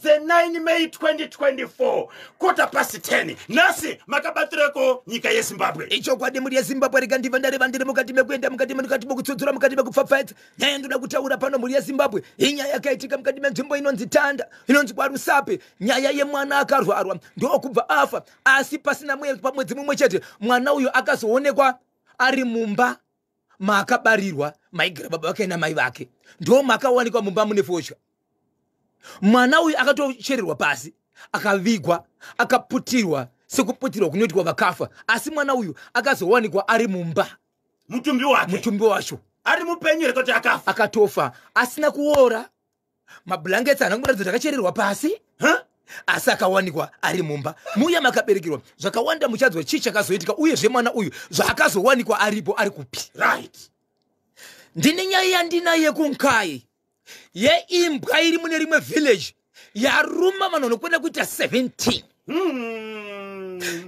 Thursday 9 May 2024 10:15 nasi makabatireko nyika yeZimbabwe. Icho kwadi muri yeZimbabwe rikandiva ndareva ndiri mukati mekuenda mukati mokutsudzura mukati mekupfapfaidza nyaya ndoda kutaura pano muri yeZimbabwe inyaya yakaitika mukati menzvimbo inonzi Tanda inonzi kwaRusape nyaya yemwana akarwarwa ndokubva afa asi pasina pamwedzi mumwe chete mwana uyu akazoonekwa ari mumba maakabarirwa maigara baba vake namai vake ndo makawanikwa mumba mune fosha. Mwana uyu akatochererwa pasi akavigwa akaputirwa sekuputirwa kunoitwa vakafa asi mwana uyu akazowanikwa ari mumba mutumbi wacho ari mupenyu rekoti akafa akatofa asina kuora mablankets anangoratidza zvakachererwa pasi asi akawanikwa ari mumba muya makaberekerwa zvakawanda muchadzwa chii chakazoitika uyezve mwana uyu zvaakazowanikwa aripo ari kupi. Right. Ndine nyaya yandina yekunkai yeimbwa iri mune rimwe village yaruma vanhu vanokwenda kuita 17.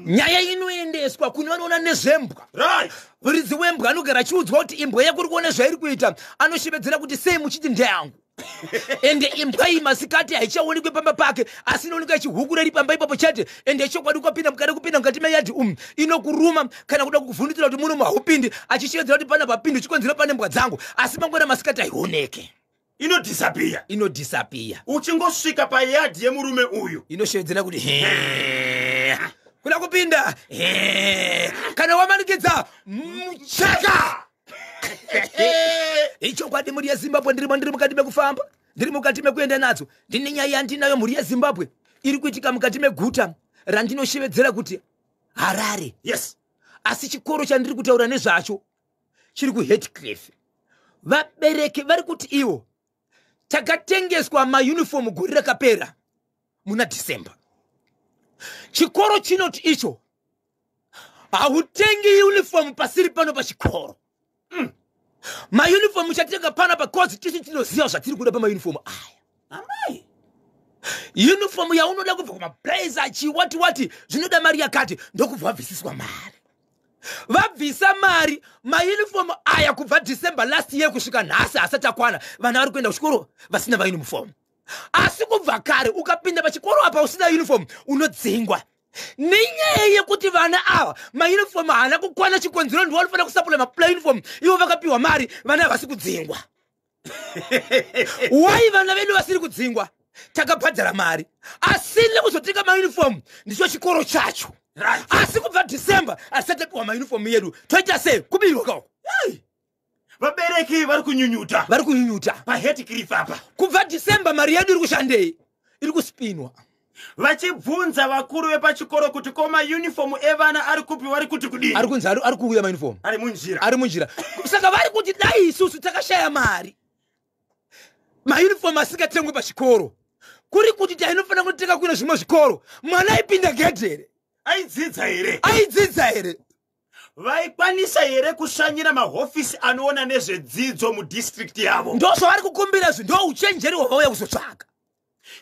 Nyaya inoendeswa kune vanoona nezvembwa. Right. Muridzi wembwa anogara achiudzwa kuti imbwa yako uri kuona zvairi kuita anoshevedzera kuti sei muchiti ndeyangu ende imbwa iyi masikati haichaonekwe pamba pake asi inoonekwa ichihukura iri pamba ipapo chete ende chokwadi kupinda mukati meyadhi inokuruma kana kuda kukuvhundutsira kuti muno mahupindi achishevedzera kuti pana papindi chikonzera pane mbwa dzangu asi mangwana masikati haioneke inodisappear uchingosvika payadhi yemurume uyu inoshevedzera kuti kuda kupinda kana wamanikidza muchaka. Icho kwadi muri yeZimbabwe ndiri mukati mekufamba ndiri mukati mekuenda nadzo ndine nyaya yandinayo muri yeZimbabwe iri kuitika mukati meguta randinoshevedzera kuti Harare. Yes. Asi chikoro chandiri kutaura nezvacho chiri kuHeathcliff. Vabereki vari kuti ivo takatengeswa mauniform gore rakapera muna December. Chikoro chinoti icho hautengi uniform pasiri pano pachikoro. Mauniform chatenga pana pa cause tisi tinoziva zvatiri kuda pa mauniform aya. Amai. Uniform yaunoda kubva kuma blazer chiwati zvinoda mari yakati ndokubva vabvisiswa mari. Vabvisa mari mauniform aya kubva December last year kusvika nhasi asati akwana vana vari kuenda kuchikoro vasina mauniform. Asi kubva kare ukapinda pachikoro apa usina uniform unodzingwa. Ninyaya yekuti vana ava mauniform haana kukwana chikonzero ndiwo anofanira kusapula mauniform ivo vakapiwa mari vana havasi kudzingwa. Why vana vedu vasiri kudzingwa? Takabhadhara mari asi nekuzotenga mauniform ndicho chikoro chacho. Right. Asi kubva December asati apiwa mauniform yedu toita sei kubirwa kako. Vabereki vari kunyunyuta paHeathcliff apa kubva December mari yedu iri kushandei iri kuspinwa vachibvunza vakuru vepachikoro kuti koma uniform evana ari kupi vari kuti kudini ari kunzi ari kuuya mauniform ari munjira saka vari kuti dai isusu takashaya mari mauniform asingatengwe pachikoro kuri kuti tainofanira kutenga kuina zvimwe zvikoro mwana aipinda gedhere aidzidza here vaikwanisa here kushanyira mahofisi anoona nezvedzidzo mudistrict yavo ndo zvavari kukumbira izvi ndo uchenjeri hwavauya kuzotsvaga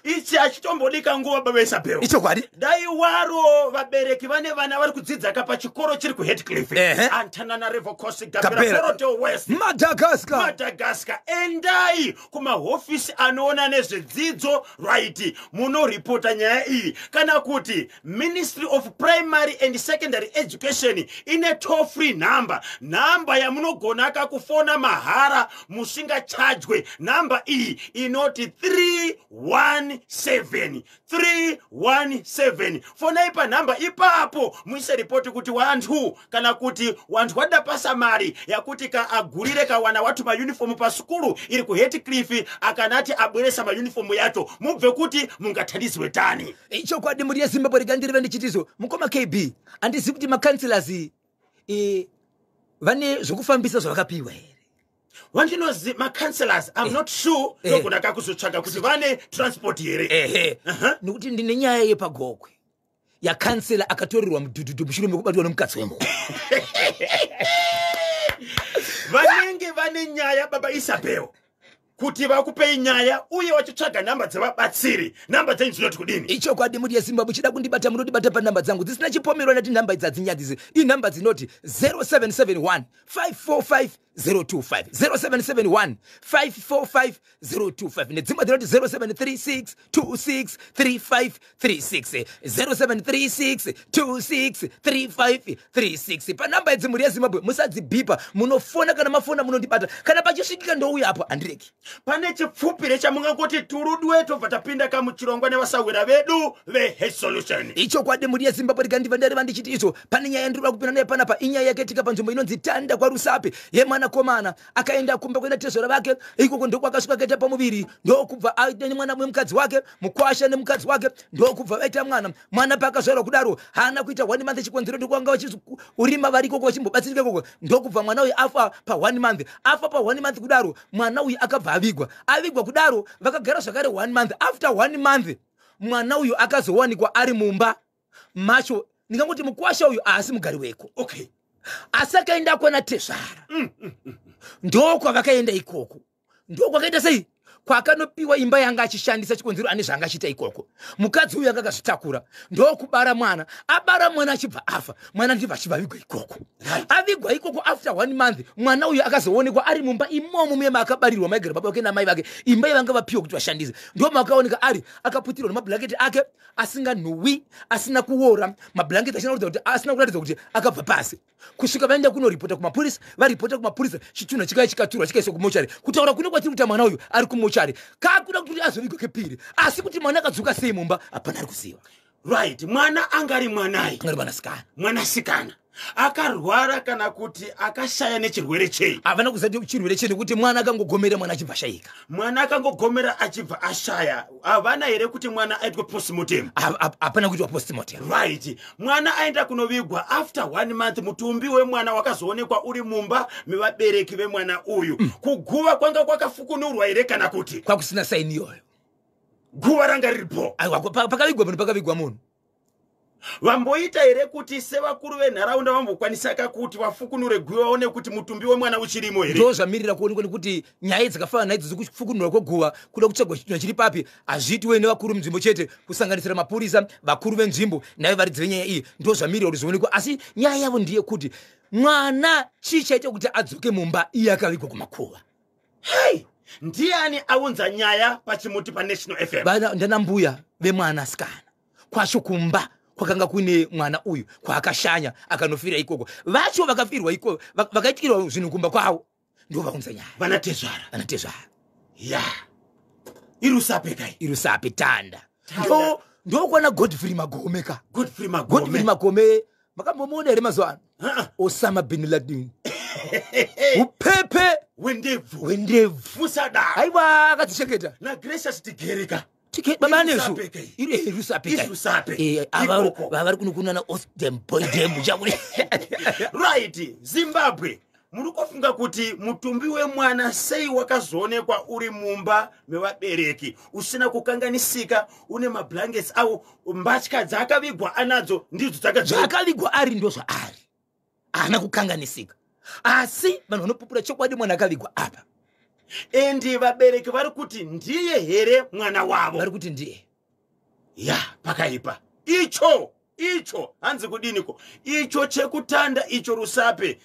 ichi achitombodika nguva baba Isabel. Icho kwadi dai waro vabereki vane vana vari kudzidza ka pachikoro chiri kuHeathcliff Antananarivo Coast Gabera West Madagascar endai kumahofisi anoona nezvedzidzo right munoripota nyaya iyi kana kuti Ministry of Primary and Secondary Education ine toll free number yamunogona kufona mahara musingachajwe namba iyi inoti 317 fonai pa namba ipapo muise ripoti kuti wantu kana kuti wantu wada pasa mari yakuti ka agurire ka wana watu ma uniform pa skulu iri kuHeathcliff akanati abweresa ma uniform yacho mubve kuti mungathandizwe tani. Icho kwadi muri yeZimbabwe rigandirive ndichitizo mukoma KB andizi kuti ma councillors vane zvokufambisa zvavakapiwa here. Wandinozi ma councillors I'm not sure nogona kakuzotsvaga kuti vane transport here. Nokuti ndine nyaya yepagokwe ya councillor akatorerwa mudhudhudhu mushure mekubatwa nomukadzi wemo. Vanenge vane nyaya baba Isabel kuti vakupe nyaya uye wachitsvaga namba dzavabatsiri namba dzenyu dzinoti kudini. Icho kwadi muri yeZimbabwe chida kundibata munodibata pa namba dzangu dzisina chipomero nati namba idzi adzinyadzise i namba dzinoti 0771 545 025 0771 545 025 nedzimwe dzinoti 0736 26 3536 0736 26 3536 panamba idzi muri yezimbabwe musadzibhipa munofona kana mafona munondibata kana pachisvikika ndouya apo handireki pane chipfupire chamungangoti turudwe tobva tapinda kamuchirongwa nevasawira vedu veHealth Solution. icho kwadi muri yezimbabwe rikandiva ndareva ndichiti icho pane nyaya yandinoda kupinda naye panapa inyaya yakaitika panzvimbo inonzi Tanda kwaRusape yemwana komana akaenda kumba kwenda tezvara vake ikoko ndokwakasvika kaita pamuviri ndokubva aita mwana wemukadzi wake mukwasha nemukadzi wake ndokubva vaita mwana pakazvarwa kudaro haana kuita 1 month chikonzero ndokwanga urima vari ikoko vachimbobatsirika ikoko ndokubva mwana uyu afa pa 1 month afa pa 1 month kudaro mwana uyu akabva avigwa kudaro vakagara zvakare 1 month after 1 month mwana uyu akazowanikwa ari mumba macho ndingangoti mukwasha uyu asi mugari weko okay asi akaenda kwana tezvara ndokwavakaenda ikoko ndokwakaita sei kwakanopiwa imba yanga achishandisa chikonzero ane zvanga achiita ikoko mukadzi uyu anga akazvitakura ndokubara mwana abara mwana achibva afa mwana ndibva achibva avigwa ikoko avigwa ikoko after 1 month mwana uyu akazoonekwa ari mumba imomo muyema akabarirwa maigara baba vake namai vake imba yavanga vapiwa kuti vashandise ndomakaoneka ari akaputirwa nemabhlanketi ake asinganhuwi asina kuora mabhlanketi asina kuratidza kuti akabva pasi kusvika vaenda kunoripota kumapurisa varipota kumapurisa chitunha chikaya chikaturwa chikaiswa kumochari kutaura kune kwatiri kuti mwana uyu ari kumochari kakuda kuti azovigwa kepiri asi kuti mwana akadzoka sei mumba hapana ari kuziva right mwana angari mwanai angari mwanasikana akarwara kana kuti akashaya nechirwere chei havana kuziva chirwere chei nekuti mwana akangogomera mwana achibva ashayika mwana akangogomera achibva ashaya havana here kuti mwana aitwe postmortem hapana kuitwa postmortem right mwana aenda kunovigwa after 1 month mutumbi wemwana wakazoonekwa uri mumba mevabereki vemwana uyu kuguva kwanga kwakafukunurwa here kana kuti kwakusina saini iyoyo guva ranga riripo pakavigwa munhu pakavigwa munhu vamboita here kuti sevakuru venharaunda vambokwanisa kuti vafukunure guva vaone kuti mutumbi wemwana uchirimo here ndo zvamirira kuonekwa nekuti nyaya dzakafanana naidzi dzekufukunurwa kweguva kuda kutsvagwa chitunha chiri papi hazviitiwe nevakuru munzvimbo chete kusanganisira mapurisa vakuru venzvimbo naivo varidzi venyaya iyi ndo zvamirira kuti zvionekwa asi nyaya yavo ndeyekuti mwana chii chaita kuti adzoke mumba iye akavigwa kumakuva hei ndiani aunza nyaya pachimuti paNational FM ndana mbuya vemwana asikana kwacho kumba kwakanga kuine mwana uyu kwaakashanya akanofira ikoko vacho vakafirwa ikoko vakaitikirwa zvinhu kumba kwavo ndo vaunza nyaya vanatezvara ya irusape kai irusape Tanda ndokwana Godfrey Magome ka Godfrey Magome makambomuona here mazuva ano Osama bin Laden upepe wendebvu musadaro aiwa akatichengeta naGracious Tigereka babanesu irusape vari kunokunana osdemboydembu chakuri right Zimbabwe muri kufunga kuti mutumbi wemwana sei wakazoonekwa uri mumba mevabereki usina kukanganisika une mablankets au mbatya dzakavigwa anadzo ndidzo dzakavigwa ari ndo zvaari haana kukanganisika asi vanhu vanopupura chokwadi mwana akavigwa apa endi vabereki vari kuti ndiye here mwana wavo vari kuti ndiye ya pakaipa icho hanzi kudiniko icho chekutanda icho Rusape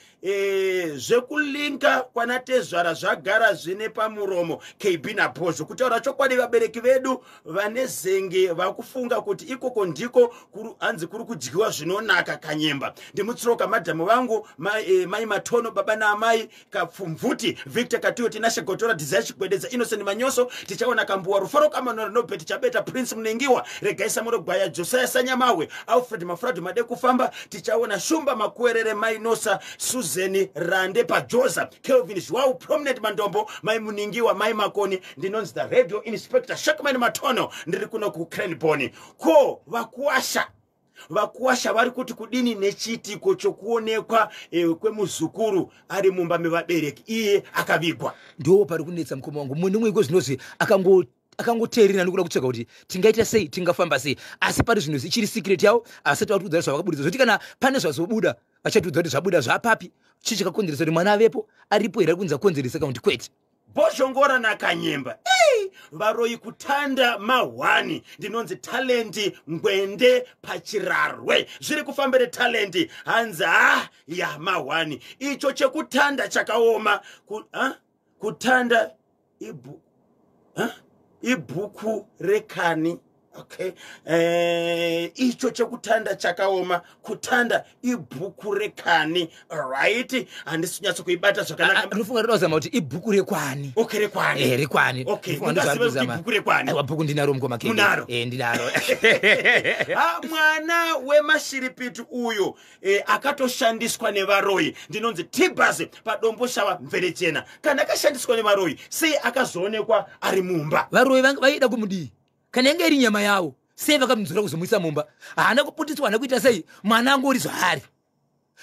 zvekulinka kwanatezvara zvagara zvine pamuromo KB naPozvo kutaura chokwadi vabereki vedu vane zenge vakufunga kuti ikoko ndiko hanzi kuri kudyiwa zvinonaka kanyemba ndimutsiroka madhamu vangu mai Matono baba naamai Kapfumvuti Victor Katiyo Tinashe Gotora Desire Chigwededza Innocent Manyoso tichaona Kambuwa Rufaro Kamanora Nobet tichabeta Prince Munengiwa Regaisa Murogwaya Josiah Sanyamawe Alfred Mafradu Made Kufamba tichaona Shumba Makwerere Mainosa Suzeni Rande Pajoza Kelvin Zwau Prominent Mandombo Mai Muningiwa Mai Makoni ndinonzi the Radio Inspector Shakman Matono ndiri kuno ku Cranboni ko vakuwasha vari kuti kudini nechitiko chokuonekwa kwemuzukuru ari mumba mevabereki iye akavigwa ndo pari kunetsa mukoma wangu munhu umwe iko zvinozvi akangoteerera nekuda kutsvaga kuti tingaita sei tingafamba sei asi pari zvinhu ichiri secret yavo asati vatikudzara zvavakaburitsa zvoti kana pane zvazobuda vachatiudza kuti zvabuda zvapapi chii chakakonzeresa kuti mwana avepo aripo here ari kunza kukonzeresa kana kuti kwete Bozhongora nakanyemba varoyi kutanda mahwani ndinonzi talendi ngwende pachirarwe zviri kufambire talendi hanzi ya mahwani icho chekutanda chakaoma kutanda ibhuku rekani. Okay. Icho chekutanda chakaoma kutanda ibhuku rekani. Alright. Handisinyatso kuibata zvakanaka. Unofunga ndozama kuti ibhuku rekwani. Okay, rekwani. Rekwani. Okay. Ungasibe ibhuku rekwani. Aiwa bhuku ndinaro mukoma kende. Munaro. Ndinaro. Mwana wemashiripitu uyo akatoshandiswa nevaroyi ndinonzi T-Bus padombo shava mvere chena. Kana akashandiswa nevaroyi sei akazoonekwa ari mumba. Varoyi vaida kumudii. Kana yanga iri nyama yawo sei vakamudzura kuzomuisa mumba. Haana kuputiswa hana kuita sei mwana angu uri zvahari.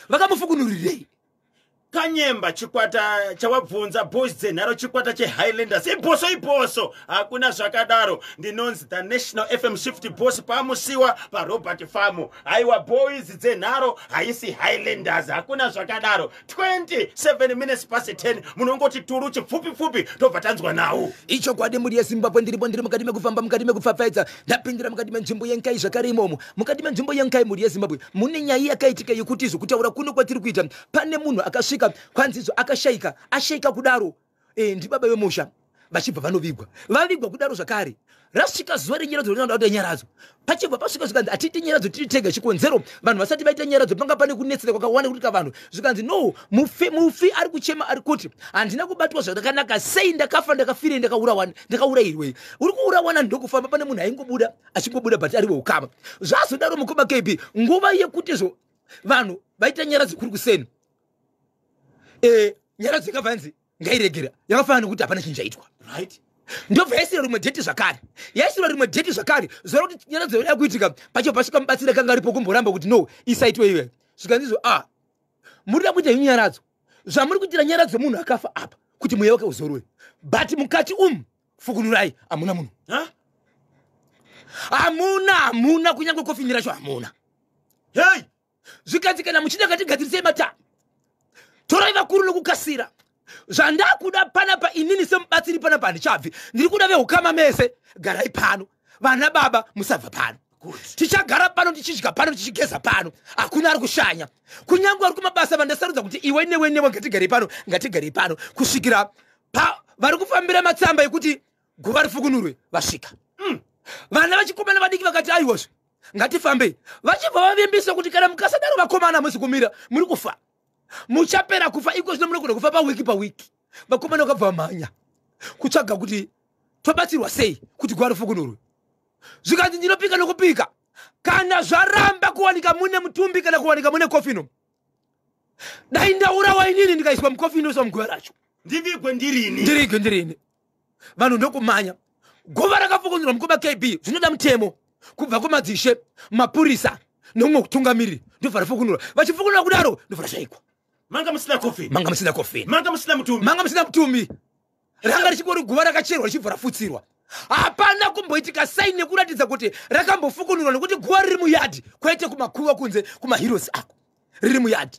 Vakamufukunurirei. Kanyemba chikwata chawabvunza boys dzenharo chikwata cheHighlanders iboso hakuna zvakadaro ndinonzi the National FM Shift Boss pamusiwa paRobert Farm. Aiwa boys dzenharo haisi Highlanders hakuna zvakadaro. 27 minutes past 10 munongoti turu chipfupi tobva tanzwa nawo. Icho kwade muri yeZimbabwe ndiri mukati mekufamba mukati mekupfapfaidza ndapindira mukati menzvimbo yenkai zvakare imomo mukati menzvimbo yenkai muri yeZimbabwe mune nyaya yakaitika yekuti zvokutaura kuno kwatiri kuita pane munhu akasvika kwanzizo ashaika kudaro ndibaba vemusha vachibva vanovigwa kudaro zvakare rasvika zuva renyeradzo rinoda kuti nyeradzo pachibva pasvika zvikanzi atite nyeradzo tititega chikonzero vanhu vasati vaita nyeradzo panga pane kunetsera kwakawanda kuti vanhu zvikanzi no mufi ari kuchema ari kuti handina kubatwa zvakanaka sei ndakafa ndakafire ndakaurayirwei uri kuurawana ndokufamba pane munhu aingobuda achingobuda but ari weukama zvazodaro mukoma KB nguva yekutizvo vanhu vaita nyeradzo kuri kuseni nyeradzo yakabvanzi ngairegera yakafanana kuti hapana chinhu chaitwa right. Ndobva yaisira rimwe dheti zvakare zora kuti nyeradzo yoda kuitika pacho pasvika mubatsira kanga aripo kumboramba kuti no isaitwe iwe zvikanzizvo murida kuita nyeradzo zvamuri kuitira nyeradzo munhu akafa apa kuti mweya wake uzorwe but mukati fukunurai hamuna munhu hamuna kunyange kofini racho hamuna. Hey, zvikanzi kana muchida katigadzirisei mata torai vakuru nokukasira zvandakuda panapa inini semubatsiri panapa handichabvi ndiri kuda veukama mese garai pano vana baba musabva pano tichagara pano tichidya pano tichigeza pano hakuna ari kushanya kunyange ari kumabasa vandasarudza kuti iwe newe ngatigarei pano kusvikira vari kufambira matsamba ekuti guva rifukunurwe vasvika vana vachikomana vadiki vakati aiwozve ngatifambei vachibva vavimbisa kuti kana mukasadaro vakomana hamusi kumira muri kufa muchapera kufa iko zvino munogona kufa pawiki vakomana vakabva vamhanya kutsvaga kuti tobatsirwa sei kuti guva rifukunurwe zvikanzi ndinopika nokupika kana zvaramba kuwanika mune mutumbi kana kuwanika mune kofino dai ndaurawa inini ndikaiswa mukofino samuguva racho ndivigwe ndirini vanhu ndokumhanya guva rakafukunurwa mukoma KB zvinoda mutemo kubva kumadzishe mapurisa nomumwe kutungamiriri ndobva rafukunurwa vachifukunura kudaro ndobva rashayikwa manga musina kofini manga musina mutumbi ranga richingori guva rakacherwa richibva rafutsirwa hapana kumboitika saini nekuratidza kuti rakambofukunurwa nekuti guva riri muyadhi kwete kumakuva kunze kumaheroes ako riri muyadhi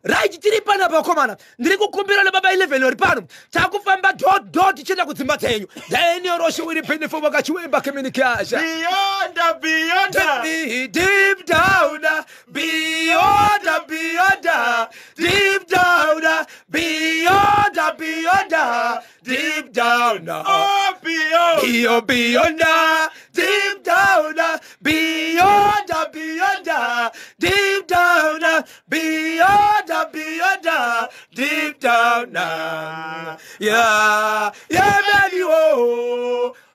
right tiri pana vakomana ndiri kukumbira nebaba 11 vari pano takufamba dot tichienda kudzimba dzenyu Daniel Roshi uri benefo vakachiwemba communication deep down beyond deep down beyond deep down oh beyond deep down beyond deep down beyond deep down yeah many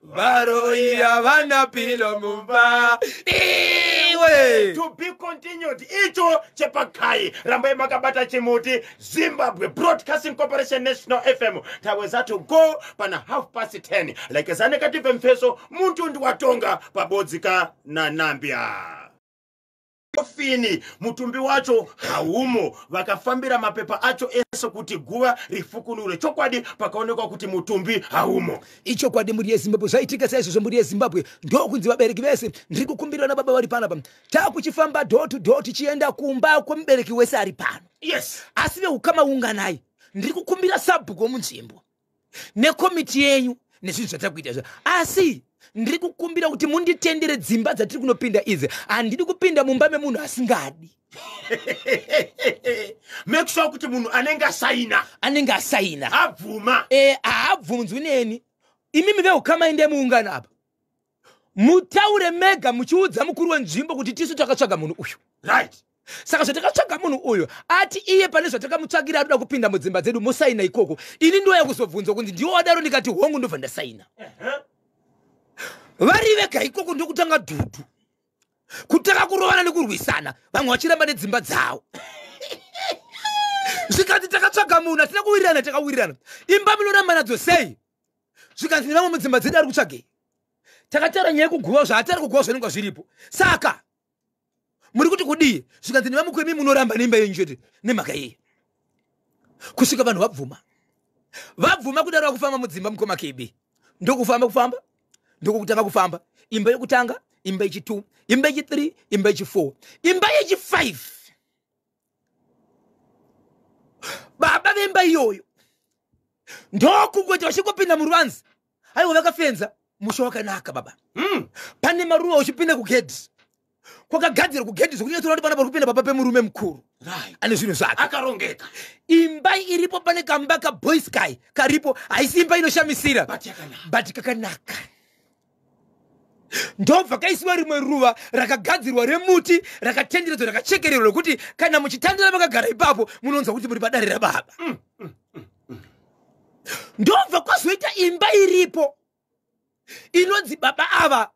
varoya vana pilo mumba iwe to be continued icho chepakai rambai makabata chimuti Zimbabwe Broadcasting Corporation National FM taweza to go pana 10:30 like zanekative mfeso muntu ndiwatonga pabodzika na Nambia kofini mutumbi wacho haumo vakafambira mapepa acho eso kuti guva rifukunure chokwadi pakaonekwa kuti mutumbi haumo icho kwadi muri yeZimbabwe zvaitika saizvozvo muri yeZimbabwe ndokunzi vabereki vese ndiri kukumbira na baba vari panapa takuchifamba door to door tichienda kumba kwemubereki wese ari pano yes asi veukama unganai ndiri kukumbira sabhuku munzvimbo nekomiti yenyu nezvinhu zvatakuita asi ndiri kukumbira kuti munditendere dzimba dzatiri kunopinda idzi. Handidi kupinda mumba memunhu asingadi. Make sure kuti munhu anenge asaina abvuma. Haabvunzwi neni. Imimi veukama inde muungano apa. Mutaure mega muchiudza mukuru wenzvimbo kuti tisu takatsvaga munhu uyu. Right. Saka zvatakatsvaga munhu uyu ati iye pane zvatakamutsvagira arikuda kupinda mudzimba dzedu musaina ikoko. Ini ndoya kuzobvunzwa kunzi ndiwo wadaro ndikati hongu ndobva ndasaina. Vari vega ikoko ndokutanga dhudhu. Kutaka kurovana nekurwisana vamwe vachiramba nedzimba dzavo. Zvikati takatsvaga munhu atina takawirirana. Imba munoramba nadzo sei? Zvikanzi nevamwe mudzimba dzedu ari kutsvagei? Takataura nyaya yekuguva zvaatari kuguva zvinenge zviripo. Saka muri kuti kudii? Zvikanzi nevamukwemi munoramba neimba yenyu chete nemhaka iyi. Kusvika vanhu vabvuma kudaro kufamba mudzimba mukoma KB. Ndokufamba ndokutanga kufamba. Imba yokutanga, imba yechi2, imba yechi3, imba yechi4, imba yechi5. Baba vemba iyoyo ndokungoti vachingopinda muruvanzi. Aiwa vakafenza musha wakanaka baba. Pane maruva uchipinda kugedhi. Kwakagadzira kugedhi zvokuti toona kuti pana parikupinda baba pemurume mukuru. Ane zvinhu zvake. Akarongeka. Imba iripo pane kamba kaBoy Sky karipo haisi imba inoshamisira. But kakanaka. Ndobva kaisiwa rimwe ruva rakagadzirwa remuti rakatenderedzwa rakachekererwa kuti kana muchitandira makagara ipapo munonzwa kuti muri padare rababa. Ndobva kwazoita imba iripo inonzi baba ava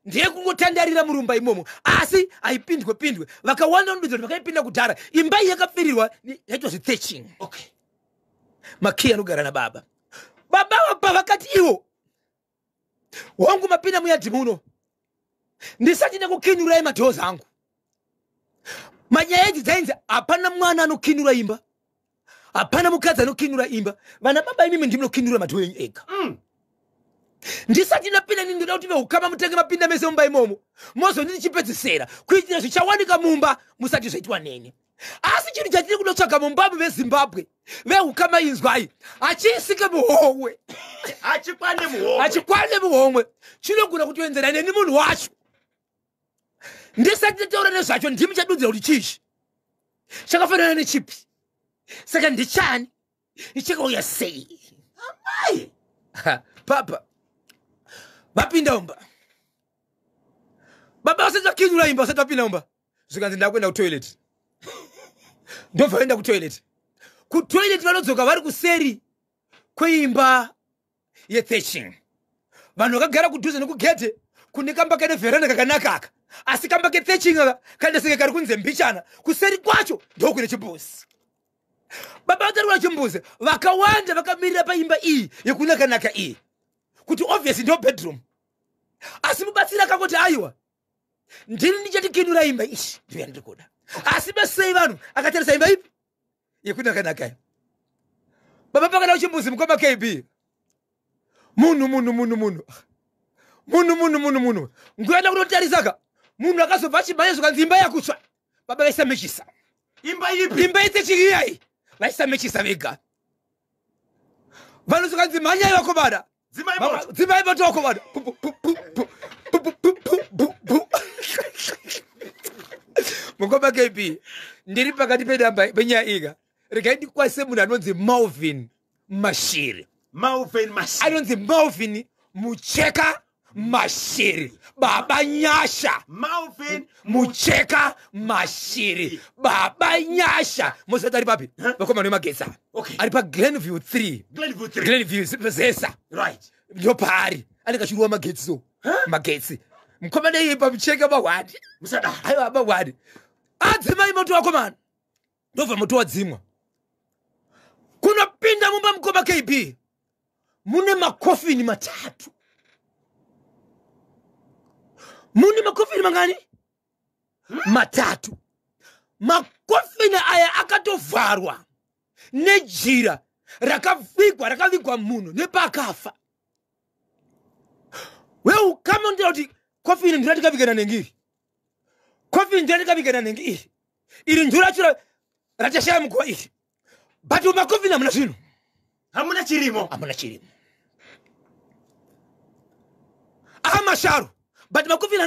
ndiye kungotandarira murumba imomo asi haipindwe vakawanda ndudzo vakaipinda kudhara. Imba iyi yakapfirirwa yaitwa zvithetching. Okay. Makiya anogara nababa. Baba vapa vakati iwo wangu mapinda muyadhi muno ndisati nekukinurai madhoo zangu. Manyaya idzi dzainzi hapana mwana anokinura imba, hapana mukadzi anokinura imba. Vana baba imimi ndinokinura madhoo enyu ega. Ndisati napinda ndoda kuti veukama mutenge mapinda mese mumba imomo mozonditi chipedzisera kuitira zvichawanika mumba musati zvaitwa neni. Asi chinhu chatiri kunotsvaga mumbamo veZimbabwe veukama inzwai achisike muhomwe achikwane muhomwe chinogona kutoenzera neni munhu wacho. Ndisati ndataura nezvacho ndimi chadudzira kuti chichi chakafanana nechipi. Saka ndichani ichakauya sei? Amai papa vapinda umba. Baba vasati vakinura imba vasati vapinda umba. Zvikanzi ndakuenda kutoilet. Ndobva vaenda kutoilet. Kutoilet vanodzoka vari kuseri kweimba yethetching. Vanhu vakagara kudhuze nekugedhe kune kamba kane vheranda kakanaka aka. Asi kamba kethetching aka kandasenge kari kunze mbichana. Kuseri kwacho ndokune chimbuzi. Baba vatarura chimbuzi vakawanda vakamirira paimba iyi yekunakanaka iyi kuti obviously ndo bedroom. Asi mubatsira akangoti aiwa ndini ndichatikinura imba ishi ndiyo ndikuda. Asi besei vanhu akatarisa imba ipi yekunakanaka. Baba pakada kuchimbuzi mukoma KB munhu ngoenda kunotarisaka munhu akazobva achimhanya zvikanzi imba yakutsva. Baba vaisamechisa imba ipi? Imba yetechingiyai vaisamechisa vega. Vanhu zvikanzi mhanyai vakomana dzimai vatovakomana mukoma KB ndiri pakati penyaya ika regai ndikwasise munhu anonzi Malvin Mashiri. Anonzi Malvin Mucheka Mashiri. Baba Nyasha Malvin Mucheka Mashiri. Baba Nyasha mosati ari papi vakomana vemagetsa. Ari pa Glenview 3. Glenview Zesa. Right. Ndo paari ane kachiruwa magetsi so magetsi mukomana iye pamucheka mahwadi musadaro. Aiwa mahwadi adzimai moto wakomana ndobva moto wadzimwa. Kunopinda mumba mukoma KB mune makofini matatu. Mune makofini mangani? Matatu. Makofini aya akatovharwa nejira rakavigwa munhu nepakafa. Weukama ndira kuti kofini ndiratikavikana nengiri. Kofini ndiratikavikana nengiri. Iri ndiro racho ratashaya muguva iri. But makofini hamuna zvinhu. hamuna chirimo. Amasharu but Makofini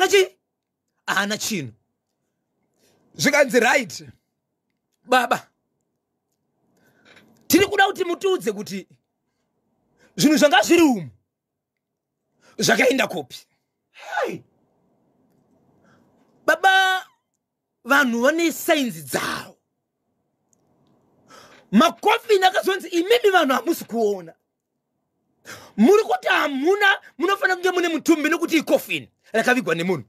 ana chino. Zvikanzi right baba tiri kuda kuti mutiudze kuti zvinhu zvanga zviri umu zvakaenda kopi. Baba vanhu vane sainzi dzavo. Makofini akazonzi imimi vanhu hamusi kuona. Muri kuti hamuna munofanira kunge mune mutumbi nokuti ikofini rakavigwa nemunhu.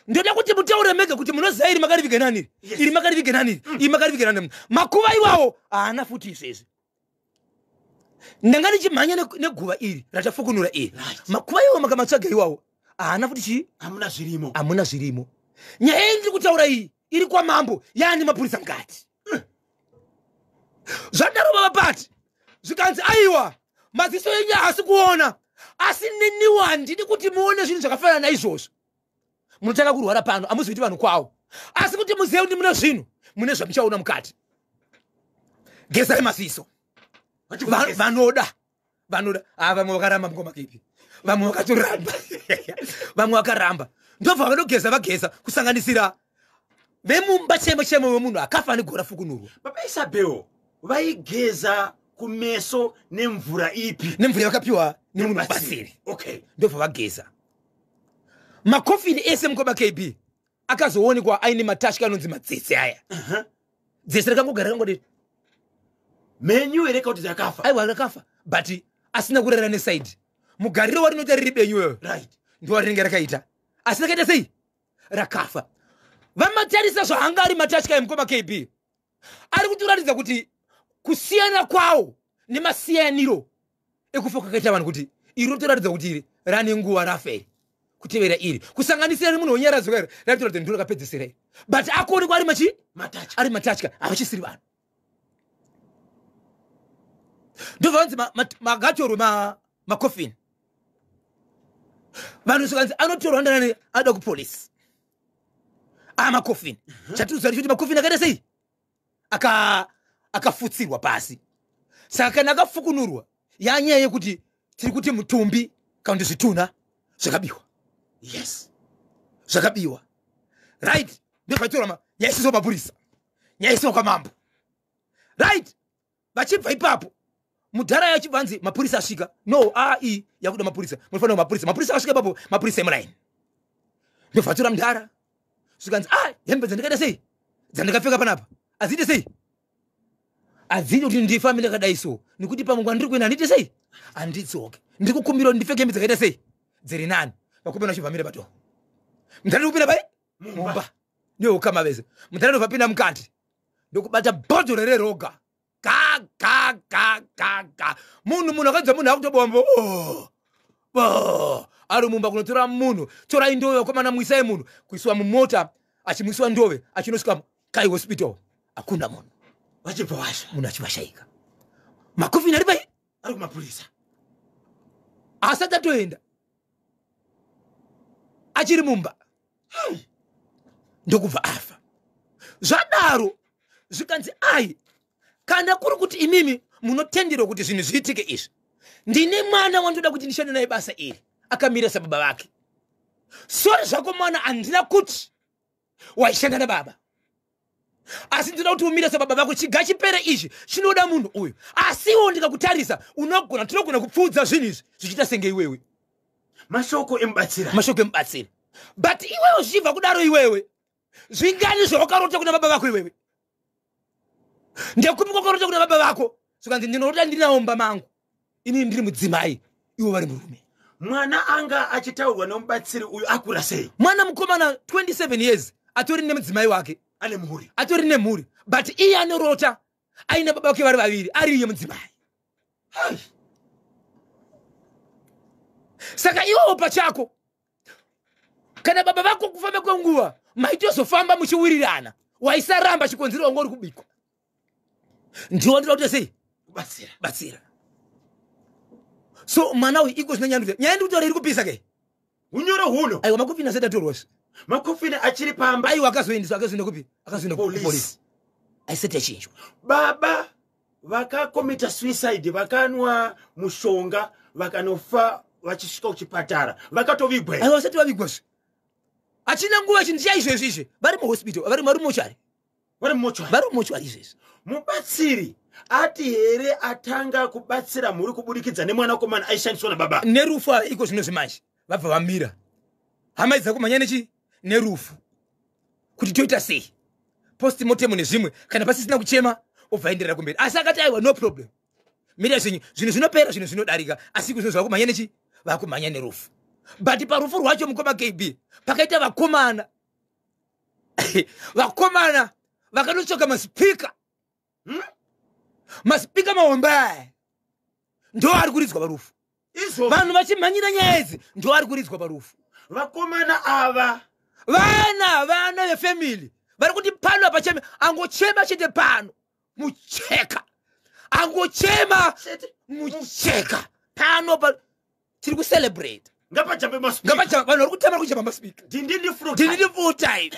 Ndoda kuti mutaure mega kuti munoziva iri makariviga nani iri makariviga nani iri makariviga nani. Makuva iwawo haana futi izvezvi. Ndanga ndichimhanya neguva iri rachafukunura iri. Makuva iwawo makamatsvaga iwawo haana futi chi hamuna zvirimo. Nyaya ndiri kutaura iyi iri kwamambo yaani mapurisa mukati. Zvadaro baba pati zvikanzi aiwa maziso enyu haasi kuona asi neniwa ndidi kuti muone zvinhu zvakafanana naizvozvo. Munotaka kurwara pano hamuzi kuti vanhu kwavo asi kuti muzive kuti mune zvinhu mune zvamuchaona mukati. Gezai maziso. Vanoda vamwe vakaramba mukoma kipi vamwe vakatoramba vamwe vakaramba ndobva vanogeza vageza kusanganisira vemumba chemo wemunhu akafa negora fukunurwa. Baba Isabel vaigeza kumeso nemvura ipi? Nemvura yakapiwa nemunhu basiri. Okay. Ndobva vageza. Makofini ese mukoma KB akazoonekwa aine matasha anonzi madzese aya. Dzese rakangogara rakangoti menyu ereka kuti dzakafa. Aiwa rakafa but asina kurera neside. Mugariro warinoita riri benyu. Right. Ndo rinenge rakaita. Asina kaita sei? Rakafa. Vamatarisa zvanga ari matasha emukoma KB. Ari kutoratidza kuti kusiyana kwawo nemasiyaniro ekufoka kaita vanhu kuti iri rotoratidza kuti iri rane nguva rafe kutevera iri kusanganisira nemunhu wenyaradzi wakaira ratoratidza ndiro rakapedzisira iri but akuonekwa ari matasha havachisiri vanhu. Ndobva vanzi magatorwe makofini vanhu zvikanzi anotorwa ndanani ada kupolisi makofini. Chatiudza kuti makofini akaita sei akafutsirwa pasi. Saka kana akafukunurwa yanyaya yekuti tiri kuti mutumbi kana zvituna zvakabiwa. Yes. Zvakabiwa. Right. Ndobvatorwa yaisiso mapurisa yaisiso kwamambo. Right. Vachibva ipapo mudhara yachibvanzi mapurisa asvika no yakuda mapurisa munofanira mapurisa asvika ipapo mapurisa emuraini. Ndobvatora mudhara zvikanzi hembe dzandikaita sei dzandikapfeka panapa azite sei azidi kuti ndifamile yakadai so nekuti pamwe ndiri kuenda handite sei handitsoke ndiri kukumbira kuti ndipfeke hembe dzakaita sei dziri nani. Vakomana vachibvamira pato mudhara ndikupinda pai mumba neukama vese mudhara ndobvapinda mukati ndokubata bhodhoro reroga munhu akadza munhu akutobombo ari mumba kunotora munhu torai ndove vakomana muisai munhu kuiswa mumota achimuiswa ndove achinosvika kai hospital hakuna munhu vachibva vasha munhu achivashayika. Makofini ari pai ari kumapurisa asati atoenda achiri mumba ndokubva afa. Zvadaro zvikanzi kana kuri kuti imimi munotenderwa kuti zvinhu zviitike izvi ndine mwana wandoda kuti ndishande naye basa iri akamira sababa vake. Sori zvako mwana handina kuti waishanda nababa asi ndoda kuti umire sababa vako chiga chipere izvi chinoda munhu uyu asiwo ndikakutarisa tinogona kupfuudza zvinhu izvi zvichiita senge iwewe. Mashoko emubatsira but iwewe zvichibva kudaro iwewe zvingani zvawakarota kuna baba vako iwewe ndekumi kwakarota kuna baba vako zvikanzi ndinorota ndinawo mumba mangu ini ndiri mudzimai iwo vari murume. Mwana anga achitaurwa nomubatsiri uyu akura sei? Mwana mukomana 27 years atori nemudzimai wake atori nemhuri but iye anorota aina baba vake vari vaviri ari iye mudzimai. Saka iwewo pachako kana baba vako kufamba kwenguva maitozofamba muchiwirirana waisaramba chikonzero wangu uri kubikwa ndiwo ndira kuti sei batsira. So mwana uyu iko zvina nyandudza nyaya ndikutaura iri kupisa ke unyoro huno aiwa makofini asati atorwasvi makofini achiri pamba aiwa akazoendeswa akazoenda kupi akazoenda kupolisi aisati achinjwa. Baba vakakomita suicide vakanwa mushonga vakanofa vachisvika kuchipatara vakatovigwa. Aiwa vasati vavigwa. Achina nguva chinhu chaizvezvizve vari muhospital vari mochari. Vari mumochwari. Vari mumochwari izvezvi. Mubatsiri ati here atanga kubatsira mhuri kubudikidza nemwanakomana aishandiswa nababa. Nerufu iko zvino zvimanje vabva vamira. Hama idza kumhanya nechi nerufu. Kuti toita sei? Postmortem nezvimwe kana pasisina kuchema obvaenderera kumberi. Asi akati aiwa no problem. Mira zvinhu zvinopera zvinhu zvinodarika asi kuzvinhu kumhanya nechi vakumhanya nerufu. But parufu rwacho mukoma KB pakaita vakomana. Vakomana vakanochoka maspika. Maspika mawambai. Ndo ari kuridzwa parufu. Vanhu vachimhanyira nyaya idzi ndo ari kuridzwa parufu. Vakomana ava vana vefamily vari kuti pano pacheme angochema chete pano mucheka angochema mucheka pano pa tiri kucelebrate ngapajambe maspika vanhu vari kutamara kuchema maspika ndindi full time.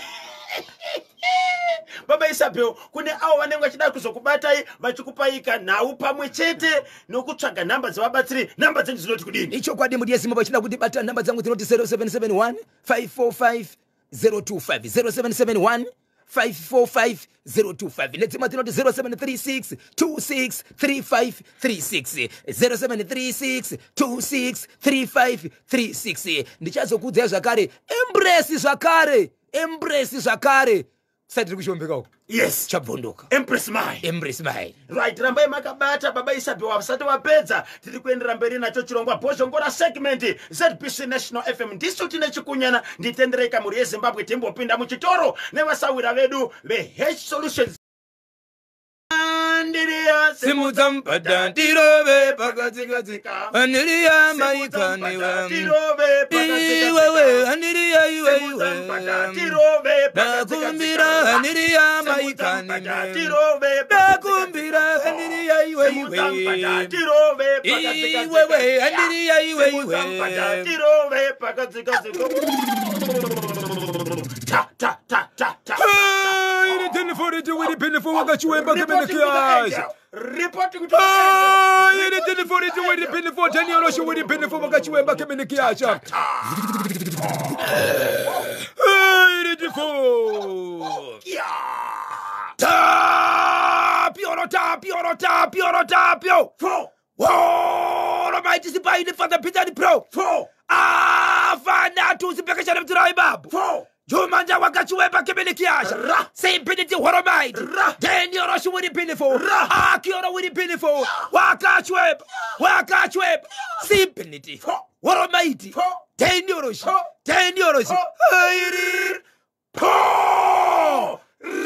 Baba Isabel kune avo vanenge vachida kuzokubatai vachikupaika nhau pamwe chete nokutsvaga nhamba dzevabatsiri. Nhamba dzenyu dzinoti kudini? Ichokwadi mudi yezimbabwe vachida kundibata nhamba dzangu dzinoti 0771 545 025 0771 545 nedzimwe dzinoti 0736 26 3536 0736 26 3536. Ndichazokudzai zvakare embrace zvakare sati tiri kuchiombekawo. Yes, chabvondoka embrace mai. Right, rambai makabata Baba Isabel vasati vapedza tiri kuendera mberi nacho chirongwa bhozhongora segment ZBC National FM district nechikunyana. Nditendereka muri yeZimbabwe timbopinda muchitoro nevasawira vedu veH Solutions. Andiriya simudzampata ndirove pakatsikatsika andiriya maikaniwa iwewe andiriya iwewe ndakumbira andiriya maikaniwa ndakumbira andiriya iwewe iwewe andiriya iwewe wakachiwemba kemenekiaza reporting to ini for it with the pin for Daniel show with the pin for wakachiwemba kemenekiaza tapio Almighty Sipai for the Peter the Pro fana tu sipekesha mtirai babu Jumanja wakachiwemba kemenekiaza say pinity horomite Daniel Roshi with the pinifo Akiora with the pinifo wakachiwemba simpinity horomite Daniel Roshi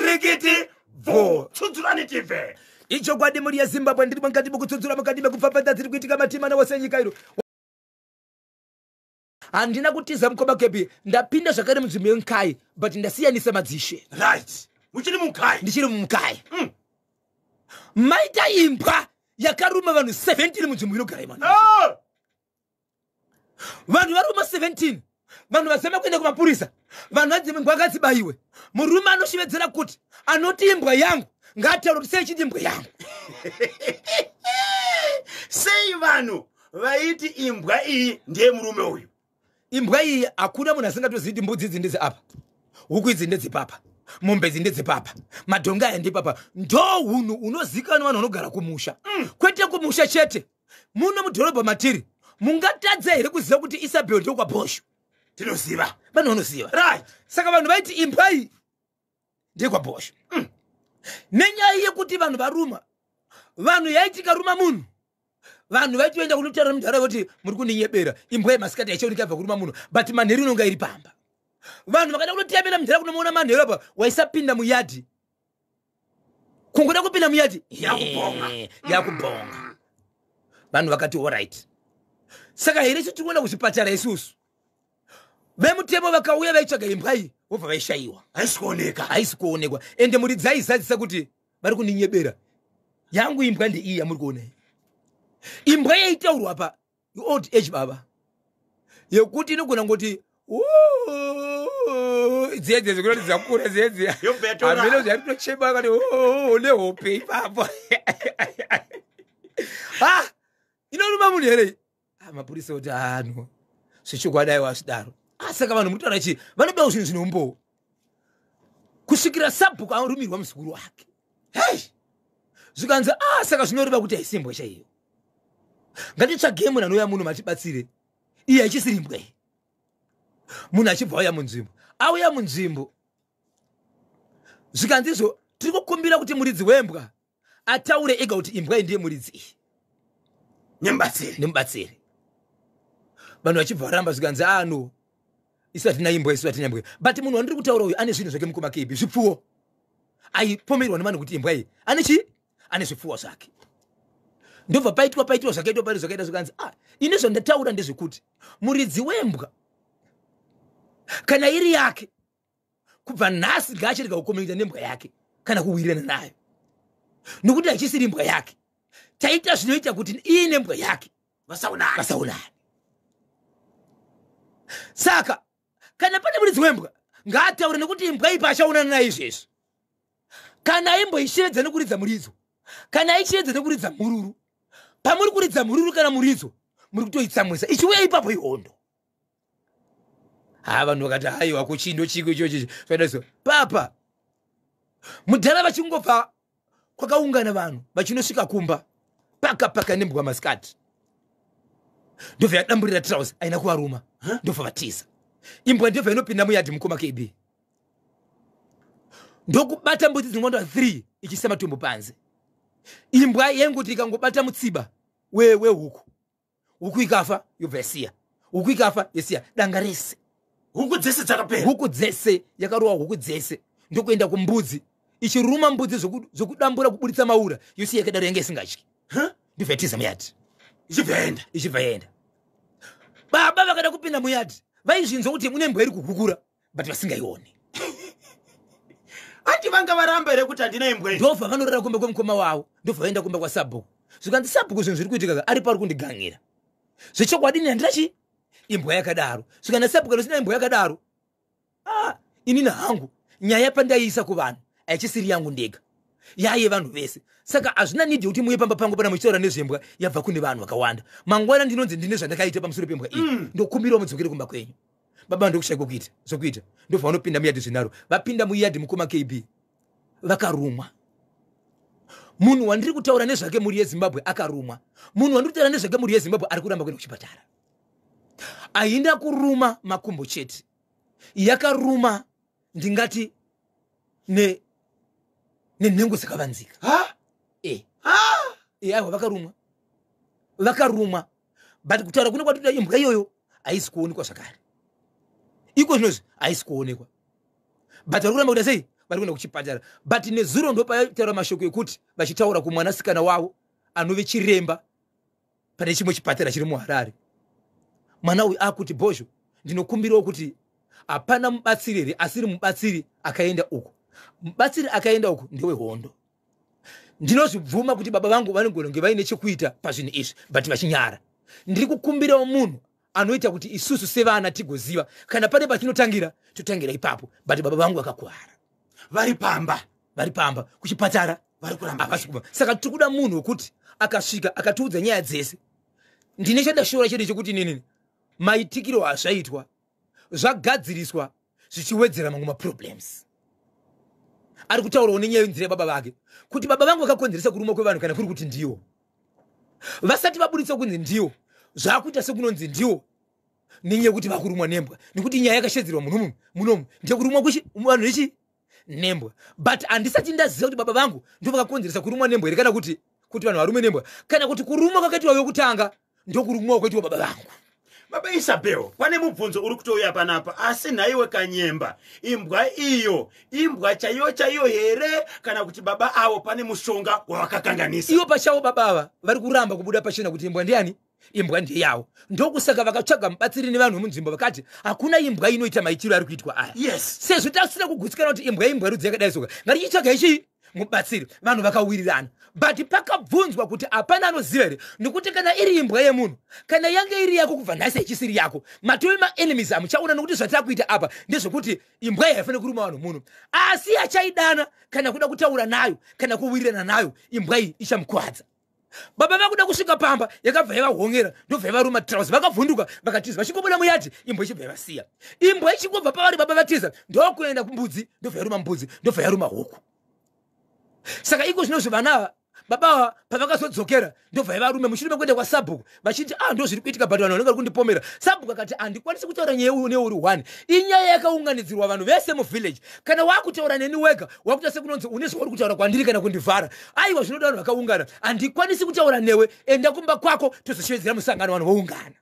Rigiti vo tutulanitive icho kwadi muri yeZimbabwe ndiri mukati mukutsudzura mukati mekupfapfadza dziri kuitika matima nawosenyika iro. Handina kutiza mukoma kepi ndapinda zvakare munzvimbo yenkai but ndasiyanisa madzishe. Right, muchiri munkai? Ndichiri munkai. Maita imbwa yakaruma vanhu 17 munzvimbo inogara imwana. Vanhu varuma 17. Vanhu vasema kuenda kumapurisa. Vanhu vadzime imbwa akadzibayiwe. Murume anoshivedzera kuti anoti imbwa yangu ngataura kuti sei chiti imbwa yangu. Sei vanhu vaiti imbwa iyi ndiye murume uyu? Imbwa iyi hakuna munhu asingatozivi mbudzi idzi ndedze apa, huku idzi ndedze papa, mombe idzi ndedze papa, madhonga aya ndepapa. Ndo hunhu unozikanwa vanhu vanogara kumusha. Kwete kumusha chete, muno mudhorobha matiri mungatadza here kuziva kuti Isabel ndokwabhosho? Tinoziva, vanhu vanoziva. Right. Saka vanhu vaiti imbwa iyi ndekwabhosho. Nenyaya yekuti vanhu varuma, vanhu yaitika ruma munhu, vanhu vaitoenda kunotaura mundharaunda kuti muri kundinyebera, imbwa yemasikati yachiona ikabva kuruma munhu, but manheru inonga iri pamba. Vanhu vakaenda kunotiyamira mundharaunda kunoona manheru apa, waisapinda muyadhi. Kungoda kupinda muyadhi yakubhonga. Vanhu vakati alright. Saka here tiri kuenda kuzvipatara isusu. Vemutemo vakauya vaitsvaga imbwa iyi vobva vaishayiwa. Haisi kuonekwa. Ende muri dzaizadzisa kuti vari kundinyebera. Yangu imbwa ndeiyi yamuri kuona iyi. Imbwa yaitaurwa pa old age baba yekuti inogona ngoti dzedze zikuti dzakura dzedze amene zvatocheba kati ne hope ipapo inoruma munhu here mapurisa kuti ano zvichikwadai wasidaro saka vanhu mutaura chi vanobewa zvinhu zvinombo kusvikira sabhuku arumirwa muzukuru wake zvikanzi saka zvinoreva kuti haisimbwa chaiyo ngatitsvagei munhu anouya munhu matibatsire iye achisirimbwe munhu achibva auya munzvimbo auya munzvimbo zvikanzizvo tiri kukumbira kuti muridzi wembwa ataure ega kuti imbwa ndiye muridzi iyi nemubatsiri vanhu vachibva varamba zvikanzi ano isu hatina imbwa isu hatina imbwa but munhu wandiri kutaura uyu ane zvinhu zvake mukoma kebi zvipfuwo aipomerwa nevanhu kuti imbwa iyi ane zvipfuwo zvake ndobva paitwa zvakaita zvikanzi ini zvandataura ndezvekuti muridzi wembwa kana iri yake kubva nhasi ngaachirega kukomunika nembwa yake kana kuwirirana nayo nokuti achisiri imbwa yake taita zvinoita kuti iyi nembwa yake vasaunani saka kana pane muridzi wembwa ngaataure nekuti imbwa ipa achaonana nayo izvezvo kana imbwa ichiedza nekuridza muridzo kana ichiedza nekuridza mururu pamuri kuridza mururu kana muridzo muri kutoitsamwisa ichiuya ipapo ihondo vanhu vakati haiwa kuchindo chiko ichochi zvadaizvo papa mudhara vachingobva kwakaungana vanhu vachinosvika kumba paka nembwa masikati ndobva yadamburira trausi aina kuvaruma ndobva vatiza imbwa ndobva inopinda muyadhi mukoma kb ndokubata mbudzi dzinongondwa 3 ichisa matumbu panze imbwa yenguti ikangobata mutsiba huku ikafa yobva yasiya huku ikafa yasiya danga rese huku dzese dzakapera huku dzese yakarowa huku dzese ndokuenda kumbudzi ichiruma mbudzi zvokudambura kuburitsa maura yosiya yakadaro yange isingatyi ndobva yatiza muyadhi ichibva yaenda baba vakada kupinda muyadhi vaizvinzwa kuti mune mbwa iri kuhukura but vasingaioni ati vanga varamba here kuti handina imbwa iyi ndobva vanorara kumba kwemukoma wavo ndobva vaenda kumba kwasabhuku zvikanzi sabhuku zvinhu zviri kuitika ari pari kundigang'ira zvechokwadi handirachi imbwa yakadaro zvikana sabhuku risina imbwa yakadaro inini hangu nyaya pandaiisa kuvanhu haichisiri yangu ndega yaye vanhu vese saka hazvina nidhi kuti muye pamba pangu pana muchitaura nezvembwa yabva kune vanhu vakawanda mangwana ndinonzi ndine zvandakaita pamusoro pembwa iyi ndokumbirawo mudzokere kumba kwenyu baba ndokushayiko kuita zvokuita ndobva vanopinda muyadhi zvinaro vapinda muyadhi mukoma kb vakarumwa munhu wandiri kutaura nezvake muri yezimbabwe akarumwa munhu wandiri kutaura nezvake muri yezimbabwe ari kuramba kuenda kuchipatara aina kuruma makumbo chete yakaruma ndingati nenhengo dzakavanzika aiwa vakarumwa but kutaura kuno kwatoda imbwa iyoyo haisi kuonekwa zvakare iko zvinozvi haisi kuonekwa but vari kuramba kuda sei vari kuenda kuchipatara but nezuro ndopataura mashoko ekuti vachitaura kumwanasikana wavo anove chiremba pane chimwe chipatara chiri muharare mwana uyu akuti bhozho ndinokumbirawo kuti hapana mubatsiri here asiri mubatsiri akaenda uko mubatsiri akaenda uko ndewehondo ndinozvibvuma kuti baba vangu vanonge vaine chekuita pazvinhu izvi but vachinyara ndiri kukumbirawo munhu anoita kuti isusu sevana tigoziva kana pane patinotangira totangira ipapo but baba vangu vakakuwara vari pamba kuchipatara vari kuramba saka tiri kuda munhu wekuti akasvika akatiudza nyaya dzese ndine chadashora chete chekuti nini maitikiro azvaitwa zvagadziriswa zvichiwedzera mamwe maproblems ari kutaurawo nenyaya yenzira yababa vake kuti baba vangu vakakonzeresa kurumwa kwevanhu kana kuri kuti ndiwo vasati vaburitsa kunzi ndiwo zvakuita sekunonzi ndiwo nenyaya yekuti vakurumwa nembwa nekuti nyaya yakashedzerwa munomu ndekurumwa vanhu vechi nembwa but handisati ndaziva kuti baba vangu ndo vakakonzeresa kurumwa nembwa here kana kuti vanhu varume nembwa kana kuti kurumwa kwakaitwa yokutanga ndokurumwa kwakaitwa baba vangu baba Isabel pane mubvunzo uri kutouya panapa asi nhaiwe kanyemba imbwa iyo imbwa chaiyo here kana kuti baba avo pane mushonga wavakakanganisa ivo pachavo baba ava vari kuramba kubuda pachena kuti imbwa ndiani imbwa ndeyavo ndokusaka vakatsvaga mubatsiri nevanhu munzvimbo vakati hakuna imbwa inoita maitiro ari kuitwa aya yes sezvo tasina kugutsikana kuti imbwa rudzi yakadai soka ngatichitsvaga ichi mubatsiri vanhu vakawirirana but pakabvunzwa kuti apana anoziva here nekuti kana iri imbwa yemunhu kana yange iri yako kubva nhasi ichisiri yako matove maenemies amuchaona nokuti zvataakuita apa ndezvekuti imbwa iyi haifaniri kuruma vanhu munhu asi achaidana kana kuda kutaura nayo kana kuwirirana nayo imbwa iyi ichamukwadza. Baba vakuda kusvika pamba yakabva yavahongera ndobva yavaruma trouser vakavhunduka vakatiza vachingobuda muyati imbwa ichibva yavasiya imbwa ichingobva pavari baba vatiza ndokuenda kumbudzi ndobva yaruma mbudzi ndobva yaruma huku. Saka iko zvinozvo vana baba pavakazodzokera ndobva yavarume mushure mekuenda kwasabhuku vachiti ndo zviri kuitika but vanhu vanenge vari kundipomera. Sabhuku akati handikwanisi kutaura nyaya neuri 1 inyaya yakaunganidzirwa vanhu vese muvhillage kana wakutaura neni wega wakuita sekunonzi une zvauri kutaura kwandiri kana kundivhara aiwa zvinoda vanhu vakaungana handikwanisi kutaura newe enda kumba kwako tozoshevedzera musangano vanhu voungana.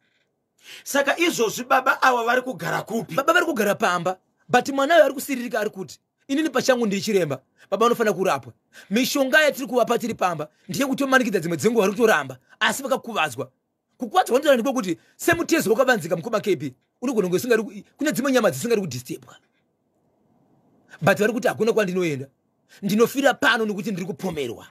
Saka izvozvi baba ava vari kugara kupi? Baba vari kugara pamba but mwanayo ari kusiririka ari kuti inini pachangu ndiri chiremba baba anofanira kurapwa mishonga yatiri kuvapa tiri pamba ndiye kutomanikidza dzimwe dzenguva vari kutoramba asi vakakuvadzwa kukuvadzwa ndira ndiko kuti semutezo wakavanzika mukoma KB unogona kunge kune dzimwe nyama dzisingari kudhisturbwa but vari kuti hakuna kwandinoenda ndinofira pano nokuti ndiri kupomerwa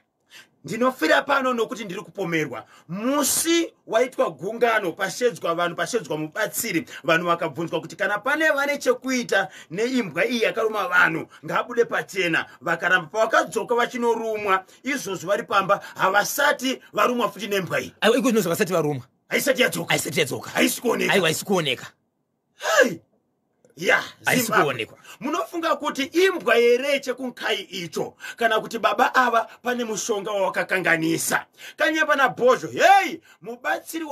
ndinofira pano nokuti ndiri kupomerwa. Musi waitwa gungano pashedzwa vanhu pashedzwa mubatsiri vanhu vakabvunzwa kuti kana pane vane chekuita neimbwa iyi yakaruma vanhu ngabude pachena vakaramba pavakadzoka vachinorumwa izvozvo vari pamba havasati varumwa futi nembwa iyi. Aiwa iko zvinozvo vasati varumwa haisati yadzoka haisi kuoneka. Aiwa haisi kuoneka. Hey! Ya, Zimbabwe. Munofunga kuti imbwa here chekunkai icho kana kuti baba ava pane mushonga wawakakanganisa kanye pana bhozho hey mubatsiri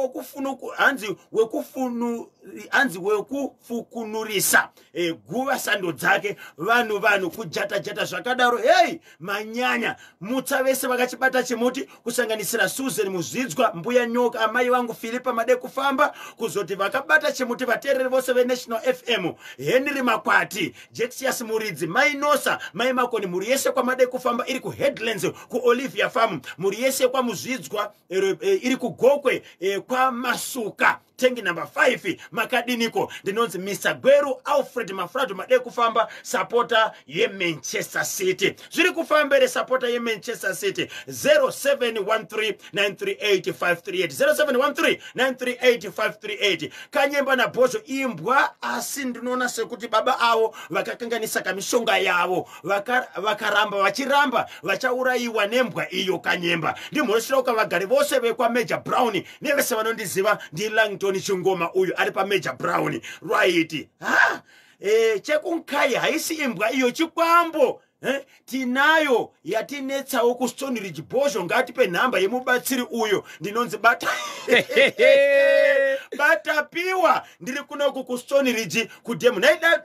hanzi wekufukunurisa guva sando dzake vanhu kujata zvakadaro hey manyanya mutsa vese vakachibata chimuti kusanganisira Susan Muzvidzwa mbuya nyoka amai vangu Philipa made kufamba kuzoti vakabata chimuti vateereri vose veNational FM Henry Makwati Jexius Muridzi Mainosa Mai Makoni muri yese kwa made kufamba iri ku Headlands ku Olivia Farm muri yese kwa Muzvidzwa iri ku Gokwe kwa Masuka tengi number 5 makadiniko ndinonzi Mr. Gweru Alfred Mafrado made kufamba supporter ye Manchester City zviri kufambere supporter ye Manchester City 0713938538 0713938538 kanyemba na bhozho imbwa asi ndinoona sekuti baba avo vakakanganisa kamishonga yavo vakaramba vachiramba vachaurayiwa nembwa iyo kanyemba ndimhoshroka vagari vose vekwa Major Brown nevese vanondiziva ndi Langton Chingoma uyu ari pa Major Brown right chekunkai haisi imbwa iyo chikwambo tinayo yatinetsawo ku Stone Ridge bhozho ngati pe nhamba yemubatsiri uyo ndinonzi batapiwa ndiri kunoku ku Stone Ridge kudemu naida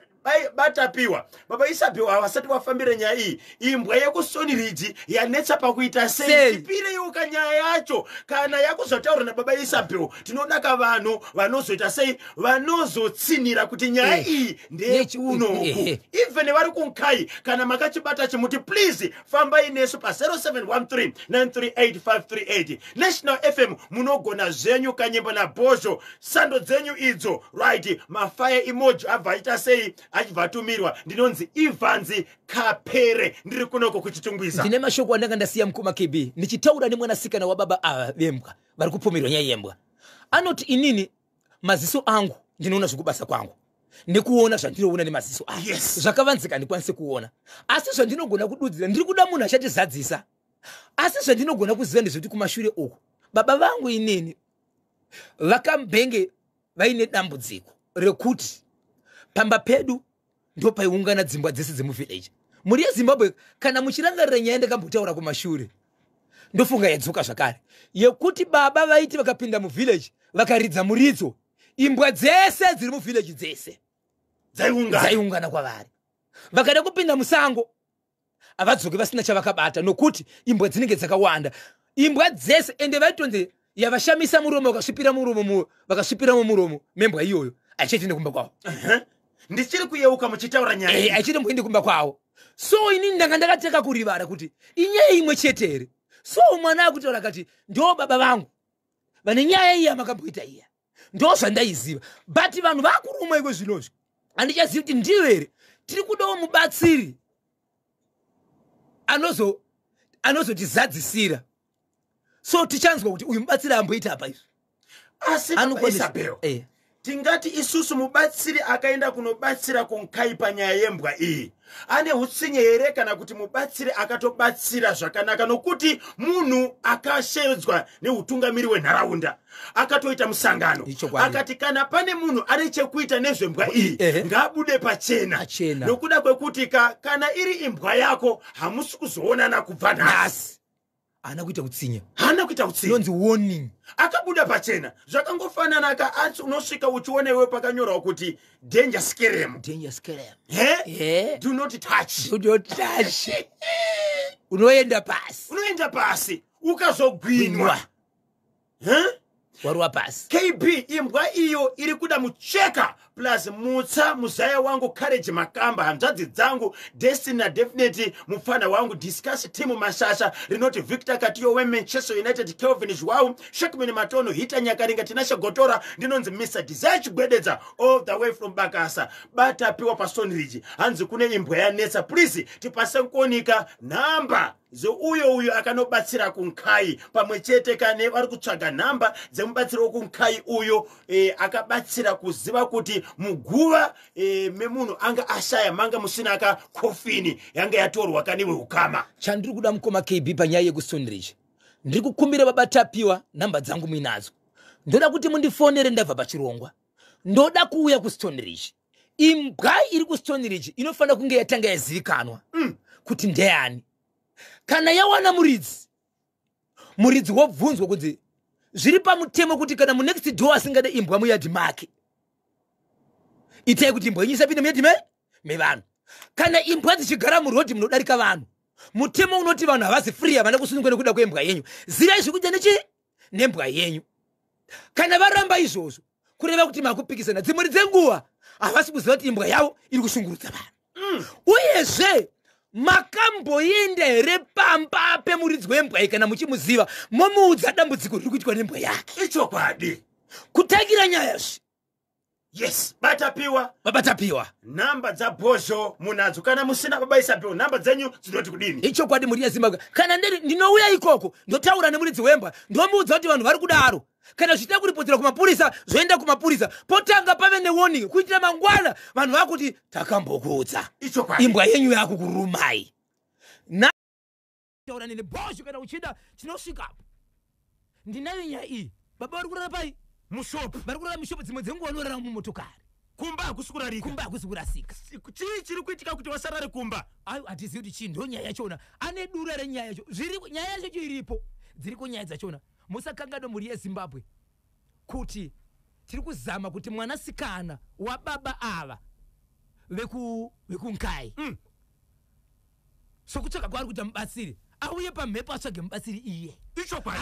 batapiwa baba isapiwa havasati vafambire nyaya iyi imbwa yeku Stone Ridge yanetsa pakuita sei tipire yuka nyaya yacho kana yakuzotaura na baba isapiwa tinodaka vanhu vanozoita sei vanozotsinira kuti nyaya iyi ndeyekunoku even vari kunkai kana makachibata chimuti please fambai nesu pa 0713938538 National FM munogona zvenyu kanyemba na bhozho sando dzenyu idzo right mafire emoji abvaita sei achivatumirwa ndinonzi Ivanzi Kapere ndiri kunoko kuchitungwiza ndine mashoko andanga ndasiya mukoma KB ndichitaura nemwanasikana wa baba ava vembwa vari kupomerwa nyaya yembwa anoti inini maziso angu ndinoona zvekubasa kwangu nekuona zvandinoona nemaziso angu zvakavanzika ndikwanise kuona asi zvandinogona kududzira ndiri kuda munhu achatizadzisa asi zvandinogona kuziva ndezvekuti kumashure uku baba vangu inini vakambenge vaine dambudziko rekuti pamba pedu ndo paiungana dzimbwa dzese dzemuvillage muri yeZimbabwe kana muchirangarira nyaya ndakambotaura kumashure ndofunga yadzoka zvakare yekuti baba vaiti vakapinda muvillage vakaridza muridzo imbwa dzese dziri muvillage dzese dzaiungana kwavari vakada kupinda musango avadzoke vasina chavakabata nokuti imbwa dzinenge dzakawanda imbwa dzese ende vaitonze yavashamisa muromo vakasvipiramo muromo membwa iyoyo aichiti nekumba kwavo ndichiri kuyeuka muchitaura nyaya aichiti mboende kumba kwavo so inini ndanga ndakateka kurivara kuti inyaya imwe chetere so mwana akutaura kati ndo baba vangu vane nyaya iyi yamakamboita iya ndo zvandaiziva but vanhu vakuruma iko zvinozvo handichazivi kuti ndiyo here tiri kudawo mubatsiri anozotizadzisira. So tichanzwa kuti uyu mubatsiri amboita apa izvi. Asi Isabel. Tingati isusu mubatsiri akaenda kunobatsira kunkai panyaya yembwa iyi. Ane hutsinye here kana kuti mubatsiri akatobatsira zvakanaka nokuti munhu akashedzwa neutungamiri wenharaunda. Akatoita musangano. Akati kana pane munhu ane chekuita nezvembwa iyi ngabude pachena. Nokuda kwekuti kana iri imbwa yako hamusi kuzoonana kubva nhasi. Hana kuita utsinye. Inonzi warning. Akabuda pachena. Zvakangofanana unosvika uchiona iwe pakanyorwa kuti danger scare. Do not touch. Unoenda pasi. Ukazogwinwa. Warwa pasi. KB imbwa iyo iri kuda mucheka plus mutsa muzaya wangu Courage Makamba hanzvadzi dzangu Destiny na Definitely mufana wangu Discuss timu Mashasha rinoti Victor Katiyo Manchester United Kelvin Joao Shekmeni Matono Hita Nyakaringa Tinasha Gotora ndinonzi Mr. Desire Chigwededza all the way from Bakasa bata piwa pa Stone Ridge hanzi kune imbwa yanetsa please tipase nkonika namba uyo akanobatsira kunkai pamwe chete kane vari kutsvaga namba dzemubatsiri wokunkai uyo akabatsira kuziva kuti muguva memunhu anga ashaya manga musina akakofini yanga yatorwa kaniwe ukama. Chandiri kuda mukoma KB panyaya yekuston Ridge ndiri kukumbira babatapiwa namba dzangu muinadzo. Ndoda kuti mundifonere ndabva pachirongwa. Ndoda kuuya kuStone Ridge. Imbwa iri kuStone Ridge inofanira kunge yatanga yazivikanwa kuti ndeyani. Kana yawana muridzi wobvunzwa kuti zviri pamutemo kuti kana next door asingade imbwa muyadhi make itai kuti imbwa inyisapinde muyadhi mevanhu. Kana imbwa dzichigara murodhi munodarika vanhu mutemo unoti vanhu havasi free havana kusunungwa nekuda kwembwa yenyu. Zirai zvikuita nembwa yenyu. Kana varamba izvozvo kureva kuti makupikisana dzimwe dzenguva havasi kuziva kuti imbwa yavo iri kushungurudza vanhu. Uyezve makamboenda here pamba pemuridzi wembwa kana muchimuziva momuudza dambudziko riri kuitwa nembwa yake. Ichokwadi. Kutangira nyaya zvi. Yes, babatapiwa. Namba dza Bozho munadzo kana musina baba Isabel namba dzenyu dzinoti kudini. Ichokwadi muri yaZimbabwe. Kana ndinouya ikoko ndotaura nemuridzi wembwa ndomuudza kuti vanhu vari kudaro. Kana zvita kuripotera kumapurisa zvoenda kumapurisa potanga pave newarning kuitira mangwana vanhu vakuti takambokudza. Imbwa yenyu yakukurumai. Na taura nene Bozho kana uchida chinosvikapo. Ndinayo nyaya iyi. Baba vari kurara pai? Mushopu. Vari kurara mushopu dzimwe dzenguva vanorara mumotokari. Kumba hakusikurasika. Chii chiri kuitika kuti wasarare kumba? Hatizivi kuti chii ndo nyaya yachona. Ane dura renyaya yacho. Nyaya yacho iripo. Dziriko nyaya dzachona. Musakangano muri yeZimbabwe kuti tiri kuzama kuti mwanasikana wababa ava vekunkai sokutsvaga kwaari kuita mubatsiri auye pamhepo atsvage mubatsiri iye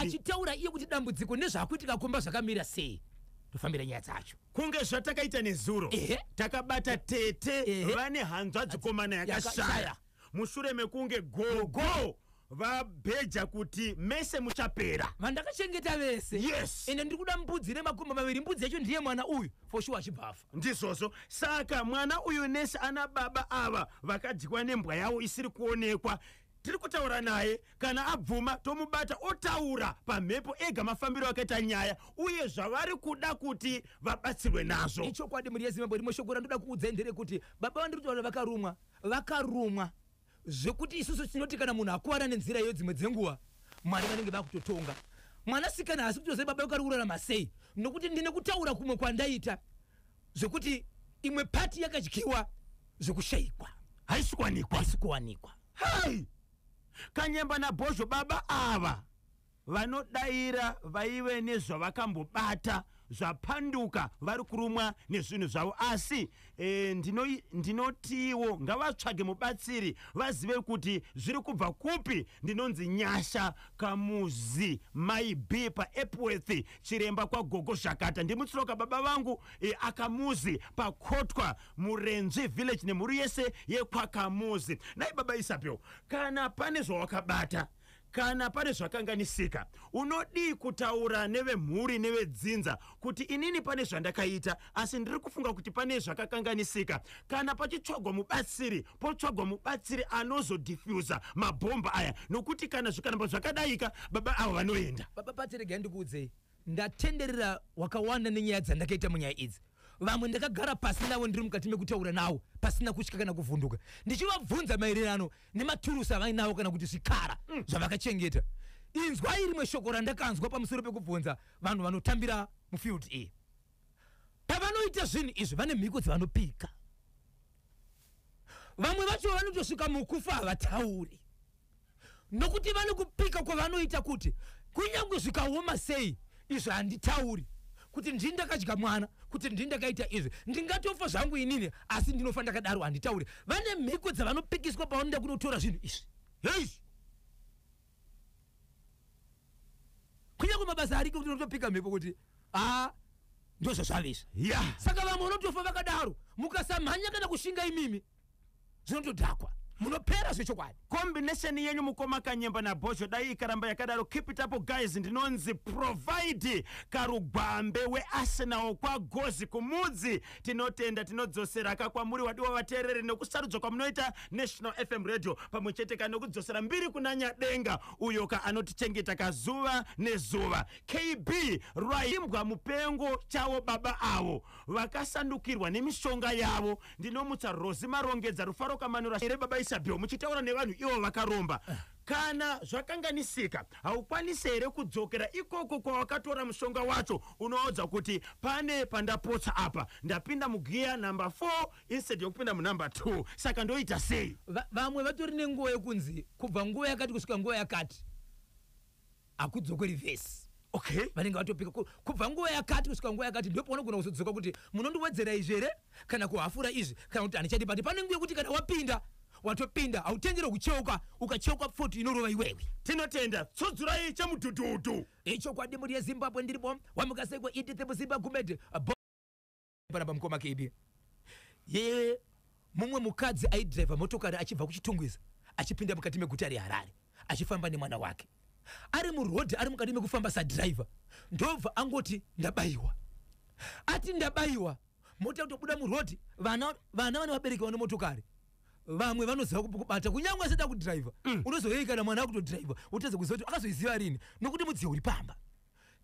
achitaura iye kuti dambudziko nezvaakuitika kumba zvakamira sei. Tofambira nyaya dzacho kunge zvatakaita nezuro takabata tete vane hanzva dzikomana yakashaya mushure mekunge gogo vabheja kuti mese muchapera. Vandakachengeta vese. Yes. Ende ndiri kuda mbudzi nemakomba maviri. Mbudzi yacho ndiye mwana uyu for sure achibvafa. Ndizvozvo. Saka mwana uyu nese ana baba ava vakadikwa nembwa yavo isiri kuonekwa. Tiri kutaura naye kana abvuma tomubata otaura pamhepo ega mafambiro akaita nyaya uye zvavari kuda kuti vabatsirwe nazvo. Ichokwadi muri yeZimbabwe rimwe shoko randoda kuudza nderekuti baba vandiri kutaura vakarumwa zvekuti isusu tinoti kana munhu akuwara nenzira iyo dzimwe dzenguva Mwari vanenge vakutotonga. Mwanasikana hasi kutoziva baba vakari kurarama sei nokuti ndine kutaura kumwe kwandaita zvekuti imwe pati yakadyiwa zvokushayikwa haisi kuwanikwa. Hai! Kanyemba naBozho baba ava vanodaira vaive nezvavakambobata zvapanduka vari kurumwa nezvinhu zvavo asi ndinotiwo ngavatsvage mubatsiri vazive kuti zviri kubva kupi. Ndinonzi Nyasha Kamuzi Mai B paEpworth chiremba kwaGogo Zhakata ndimutsiroka baba vangu akamuzi pakotwa murenzi village nemhuri yese yekwakamuzi. Nai baba Isabel kana pane zvawakabata kana pane zvakanganisika unodi kutaura nevemhuri nevedzinza kuti inini pane zvandakaita asi ndiri kufunga kuti pane zvakakanganisika. Kana pachitsvagwa mubatsiri potsvagwa mubatsiri anozodiffuza mabhomba aya nokuti kana zvikanamba zvakadaika baba avo vanoenda. Baba Patirega ndikudze ndatenderera wakawanda nenyaya dzandakaita munyaya idzi. Vamwe ndakagara pasi navo ndiri mukati mekutaura nawo pasina kusvika kana kuvhunduka ndichivabvunza maererano nematurusi avainawo kana kuti zvikara zvavakachengeta. Inzwai rimwe shoko randakanzwa pamusoro pekubvunza vanhu vanotambira mufield A. Pavanoita zvinhu izvi vane mhiko dzavanopika. Vamwe vacho vanotosvika mukufa havatauri nokuti vane kupika kwavanoita kuti kunyange zvikaoma sei izvi handitauri kuti ndindakadya mwana kuti ndindakaita izvi ndingatofa zvangu inini asi ndinofa ndakadaro handitauri. Vane mhiko dzavanopikiswa pavanoda kunotora zvinhu izvi. Hei, kunyange mabasa ariko kuti unotopika mhiko kuti ndozvazvavisa. Saka vamwe unotofa vakadaro mukasamhanya kana kushinga imimi zvinotodhakwa munopera zvechokwadi. Combination yenyu mukoma kanyemba na bosho dai ikaramba yakadaro. Keep it up guys. Ndinonzi provide karugwambe we Arsenal kwa gozi kumudzi. Tinotenda tinodzosera kakwamuri wadiwa vaterere nokusarudzwa kwamunoita National FM Radio pamwechete kana kudzosera mbiri kunanya denga uyoka anotichengeta kazuva nezuva. KB raimbwa mupengo chawo baba avo vakasandukirwa nemishonga yavo. Ndinomutsa Rozi Marongedza Rufaro Kamanura ere baba Isabel muchitaura nevanhu ivo vakaromba. Kana zvakanganisika haukwanisi here kudzokera ikoko kwawakatora mushonga wacho unoodza kuti pane pandapotsa apa ndapinda mugiya number 4 instead yokupinda munumber 2 saka ndoita sei. Vamwe vatori nenguva yekunzi kubva nguva yakati kusvika nguva yakati akudzokeri vhesi. Okay, vanenge vatopika kubva nguva yakati kusvika nguva yakati ndipo unogona kuzodzoka kuti munondiwedzera izvi here kana kuhafura izvi kana kuti handichati pati. Pane nguva yekuti kana wapinda watopinda hautendere kucheuka ukacheuka 40 inorova iwewe. Tinotenda tsodzura icha mutututu icho kwadi muri yeZimbabwe ndiripo wamukasekwa itete muZimbabwe kumede panapa mukoma KB ye mumwe mukadzi aidriver motokari achibva kuchitungwiza achipinda mukati meguta reHarare achifamba nemwana wake ari muroad ari mukati mekufamba sadriver ndobva angoti ndabayiwa. Ati ndabayiwa mota kutobuda muroad vana vane vabereki vane motokari vamwe vanoziva kubata kunyangwe asada kudriver unozoyei kana mwana akutodriver uteze kuziva kuti akazoiziva rini nokuti mudziyo uri pamba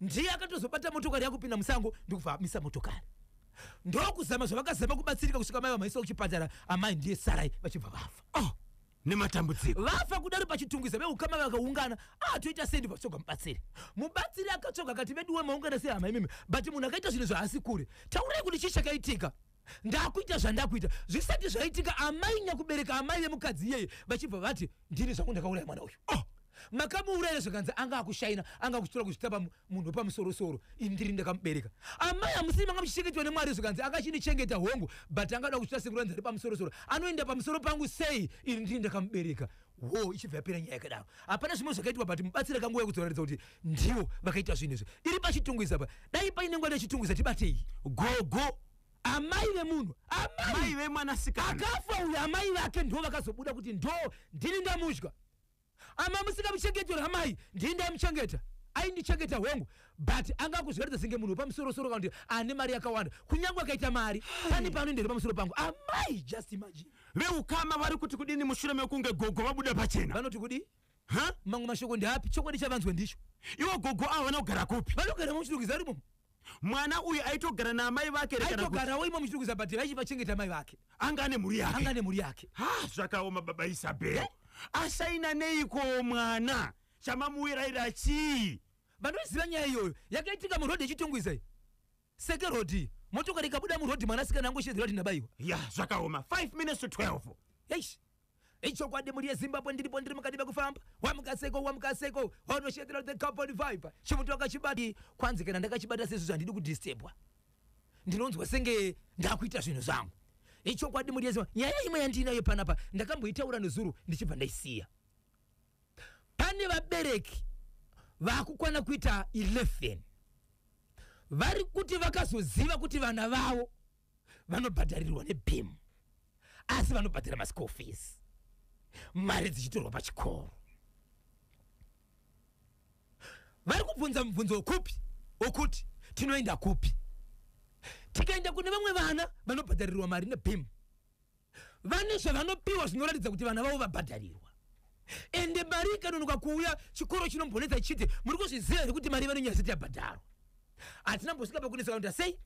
ndiye akatozobata motokari yakupinda musango ndikufambisa motokari. Ndokuzama zvavakazama kubatsirika kusvika mai vamaisa kuchipatara amai ndiye Sarai vachibva vafa. Nematambudziko vafa kudaro pachitungwiza veukama vakaungana toita sendi vatsvoga mubatsiri akatsvoga akati veduwe maungana sehama imimi but munhu akaita zvinhu zvaasi kure taurai kuti chii chakaitika ndakuita zvandakuita zvisati zvaitika amai nyakubereka amai vemukadzi iyeye vachibva vati ndini zvangu ndakauraya mwana uyu. Makamuurayira zvakanzi anga akushaina anga akuchitora kuzvitapa munhu pamusorosoro indiri ndakamubereka. Amai hamusiri manga muchichengetwa neMwari zvakanzi akachinichengeta hongu but angada kuchita sekuranza ari pamusorosoro anoenda pamusoro pangu sei ini ndiri ndakamubereka. Ichibva yapera nyaya yakadaro hapana zvimwe zvakaitwa but mubatsira kanguva yekudzoratidza kuti ndivo vakaita zvinhu izvi iri pachitungwiza pa dai paine nguva yechitungwiza tibatei gogo amai vemunhu amai vemwanasikana akafa uyu amai vake ndo vakazobuda kuti ndo ndini ndamudya. Ama musikamuchengetera amai ndini ndamuchengeta aindichengeta hongu but anga kuzviratidza senge munhu pamusorosoro kana kuti ane mari yakawanda kunyange akaita mari pani panoendera pamusoro pangu amai. Just imagine veukama vari kuti kudini mushure mekunge gogo vabuda pachena vanoti kudi mangu mashoko ndeapi chokwadi chavanzwa ndicho iwo gogo avo vanogara kupi vanogara muchitungwiza rimo mwana uyu aitogara naamai vake aitogarawo imo muchitungwiza but vachivachengeta amai vake anga ane mhuri yake zvakaoma baba Isabel asaina neiko mwana chamamuwiraira chii vanoziva nyaya iyoyo yakaitika murodhi yechitungwiza seke rodhi motokari ikabuda murodhi mwanasikana angoshedzera kuti ndabayiwa zvakaoma 5 minutes to 12 ichokwadi muri yeZimbabwe ndiripo ndiri mukati mekufamba wamukaseko wanoshedzera the couple vibe chimuto akachibati kwanzi kana ndakachibata sezvo zvandidi kudisturbwa ndinonzwa senge ndakuita zvinhu zvangu. Ichokwadi muri yeZimbabwe nyaya imwe yandinayo panapa ndakamboitaura nezuro ndichibva ndaisiya. Pane vabereki vakukwana kuita 11 vari kuti vakazoziva kuti vana vavo vanobhadharirwa nebhimu asi vanobhadhara maschool fees mari dzichitorwa pachikoro. vari kubvunza mubvunzo ukupi okuti tinoenda kupi. Tikaenda kune vamwe vana vanobhadharirwa mari neBIM, vane zvavanopiwa zvinoratidza kuti vana vavo vabhadharirwa, ende mari ikanonoka kuuya chikoro chinombonetsa chiti muri kuzviziva here kuti mari vanonyasiti yabhadharwa. Hatina mbosvika pakunetsa kuti sei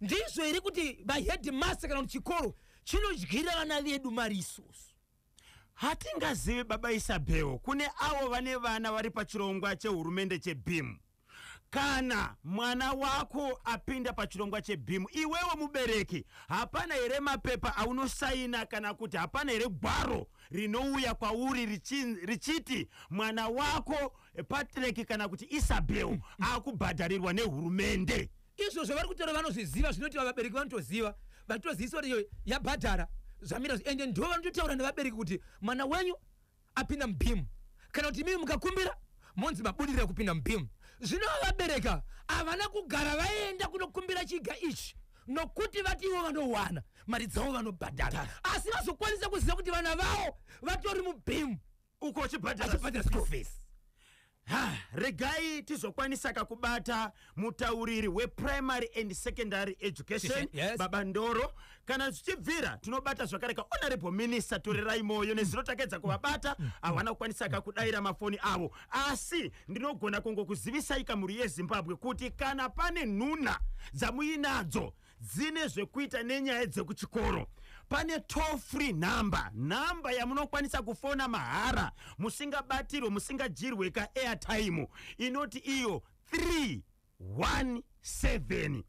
ndizvo here kuti vahedmaster kana kuti chikoro chinodyira vana vedu mari isusu. Hatingazivi baba Isabel kune avo vane vana vari pachirongwa chehurumende cheBIM. Kana mwana wako apinda pachirongwa cheBIM, iwewe mubereki hapana here mapepa aunosaina kana kuti hapana here gwaro rinouya kwauri richiti mwana wako Patrick kana kuti Isabel akubhadharirwa nehurumende. Izvozvo vari kutaura vanozviziva, zvinoti vabereki vanotoziva, vatozivisa kuti yabhadhara zvamira, ende ndo vanototaura nevabereki kuti mwana wenyu apinda muBIM, kana kuti mimi mukakumbira monzi mabudirira kupinda muBIM. Zvino vabereka havana kugara vaenda kunokumbira chiga ichi nokuti vati ivo vanowana mari dzavo vanobhadhara, asi vazokwanisa kuziva kuti vana vavo vatori muBIM uko chibhadhara school fees. Regai tizokwanisa kakubata mutauriri weprimary and secondary education, yes. Baba Ndoro. Kana tichibvira tunobata zvakare honorable minister Torerai Moyo nezinotakedza kuvabata havana kukwanisa kakudaira mafoni avo, asi ndinogona kungokuzivisai kamuri yeZimbabwe kuti kana pane nhuna dzamuinadzo dzine zvekuita nenyaya dzekuchikoro, pane toll free number yamunokwanisa kufona mahara musingabatirwe musingajirwe ka airtime inoti iyo 317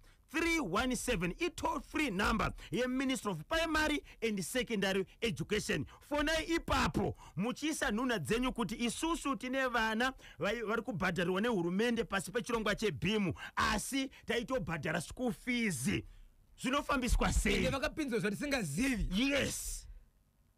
i toll free number ye Minister of Primary and Secondary Education. Fonai ipapo muchiisa nhuna dzenyu kuti isusu tine vana vari kubhadharirwa nehurumende pasi pechirongwa cheBIM, asi taitobhadhara school fees. Zvinofambiswa sei? Vakapinzwa zvatisingazivi. Yes.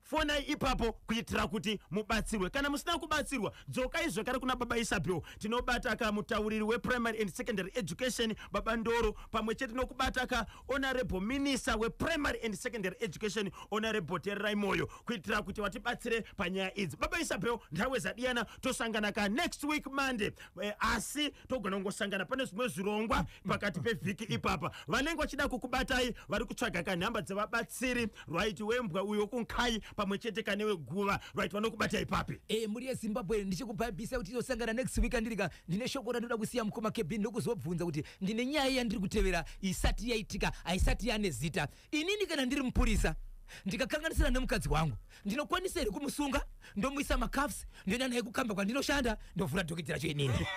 Fona ipapo kuitira kuti mubatsirwe. Kana musina kubatsirwa, dzokai zvakare kuna baba Isabel. Tinobata ka mutauriri we primary and secondary education Baba Ndoro, pamwe chete nokubata ka honorable minister we primary and secondary education honorable Torerai Moyo, kuitira kuti vatibatsire panyaya idzi. Baba Isabel, nthawe zadiyana tosangana ka next week Monday. Asi togona ngosangana pane zvimwe zvirongwa pakati pevhiki ipapa. Vanenge vachida kukubatai vari kutsvaga ka nhamba dzevabatsiri, right, wembwa uyo kunkai pamwe chete kanewe guva, right, vanokubata ipapi. Muri yeZimbabwe ndichikubhabhisa kuti tosangana next week andirika ndine shoko randoda kusiya mukoma Kebini ndokuzobvunza kuti ndine nyaya yandiri kutevera isati yaitika, aisati yane zita. Inini kana ndiri mupurisa ndikakanganisira nemukadzi wangu ndinokwanisa here kumusunga ndomuisa makafs ndoenda naye kukamba kwandinoshanda ndovhura dhokitera choinini.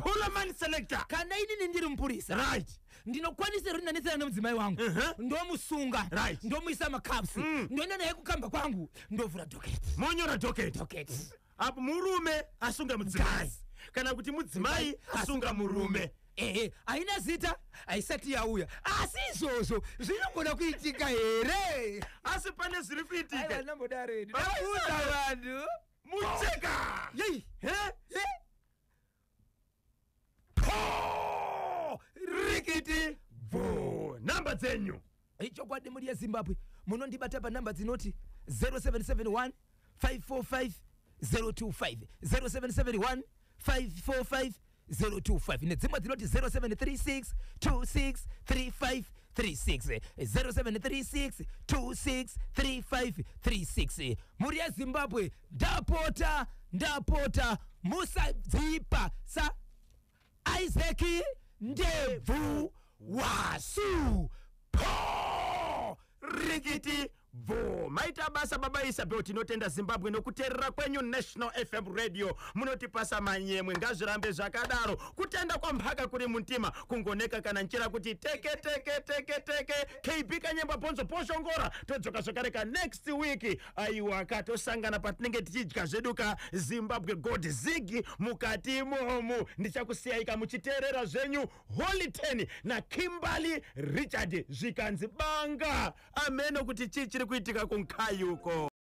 Pullman selector. Kana inini ndiri mupurisa, right, ndinokwanisa here ndinanetsera nemudzimai wangu ndomusunga, right, ndomuisa makafs ndoenda naye kukamba kwangu ndovhura dhoketi. Monyora dhoketi. Apo murume asunga mudzimai kana kuti mudzimai asunga murume. Haina zita, haisati yauya, asi izvozvo zvinogona kuitika here. Asi pane zviri kuitika. Aiwa nambodare ndakuudza vanhu mucheka. Yei, Rikiti vo namba dzenyu. Chokwadi muri yeZimbabwe munondibata panhamba dzinoti 0771 545 025 0771 545 025 nedzimwe dzinoti 0736 26 35 36 0736 26 35 36. Muri yeZimbabwe ndapota musadzipa sa Isaac Ndebvu Wasu po rikiti vo. Maita basa baba Isabel, tinotenda Zimbabwe nokuterera kwenyu National FM Radio. Munotipasa manyemwe, ngazvirambe zvakadaro. Kutenda kwa mpaka kuri muntima kungoneka kana nchira kuti teke KB kanyemba bonzo poshongora. Todzoka zvakare ka next week. Aiwa katosangana patinenge tichidya zvedu ka Zimbabwe God Ziggy mukati momu. Ndichakusiyai muchiterera zvenyu Holy 10 na Kimberly Richard zvikanzi banga. Ameno kuti chichiri kuitika kunkayuko.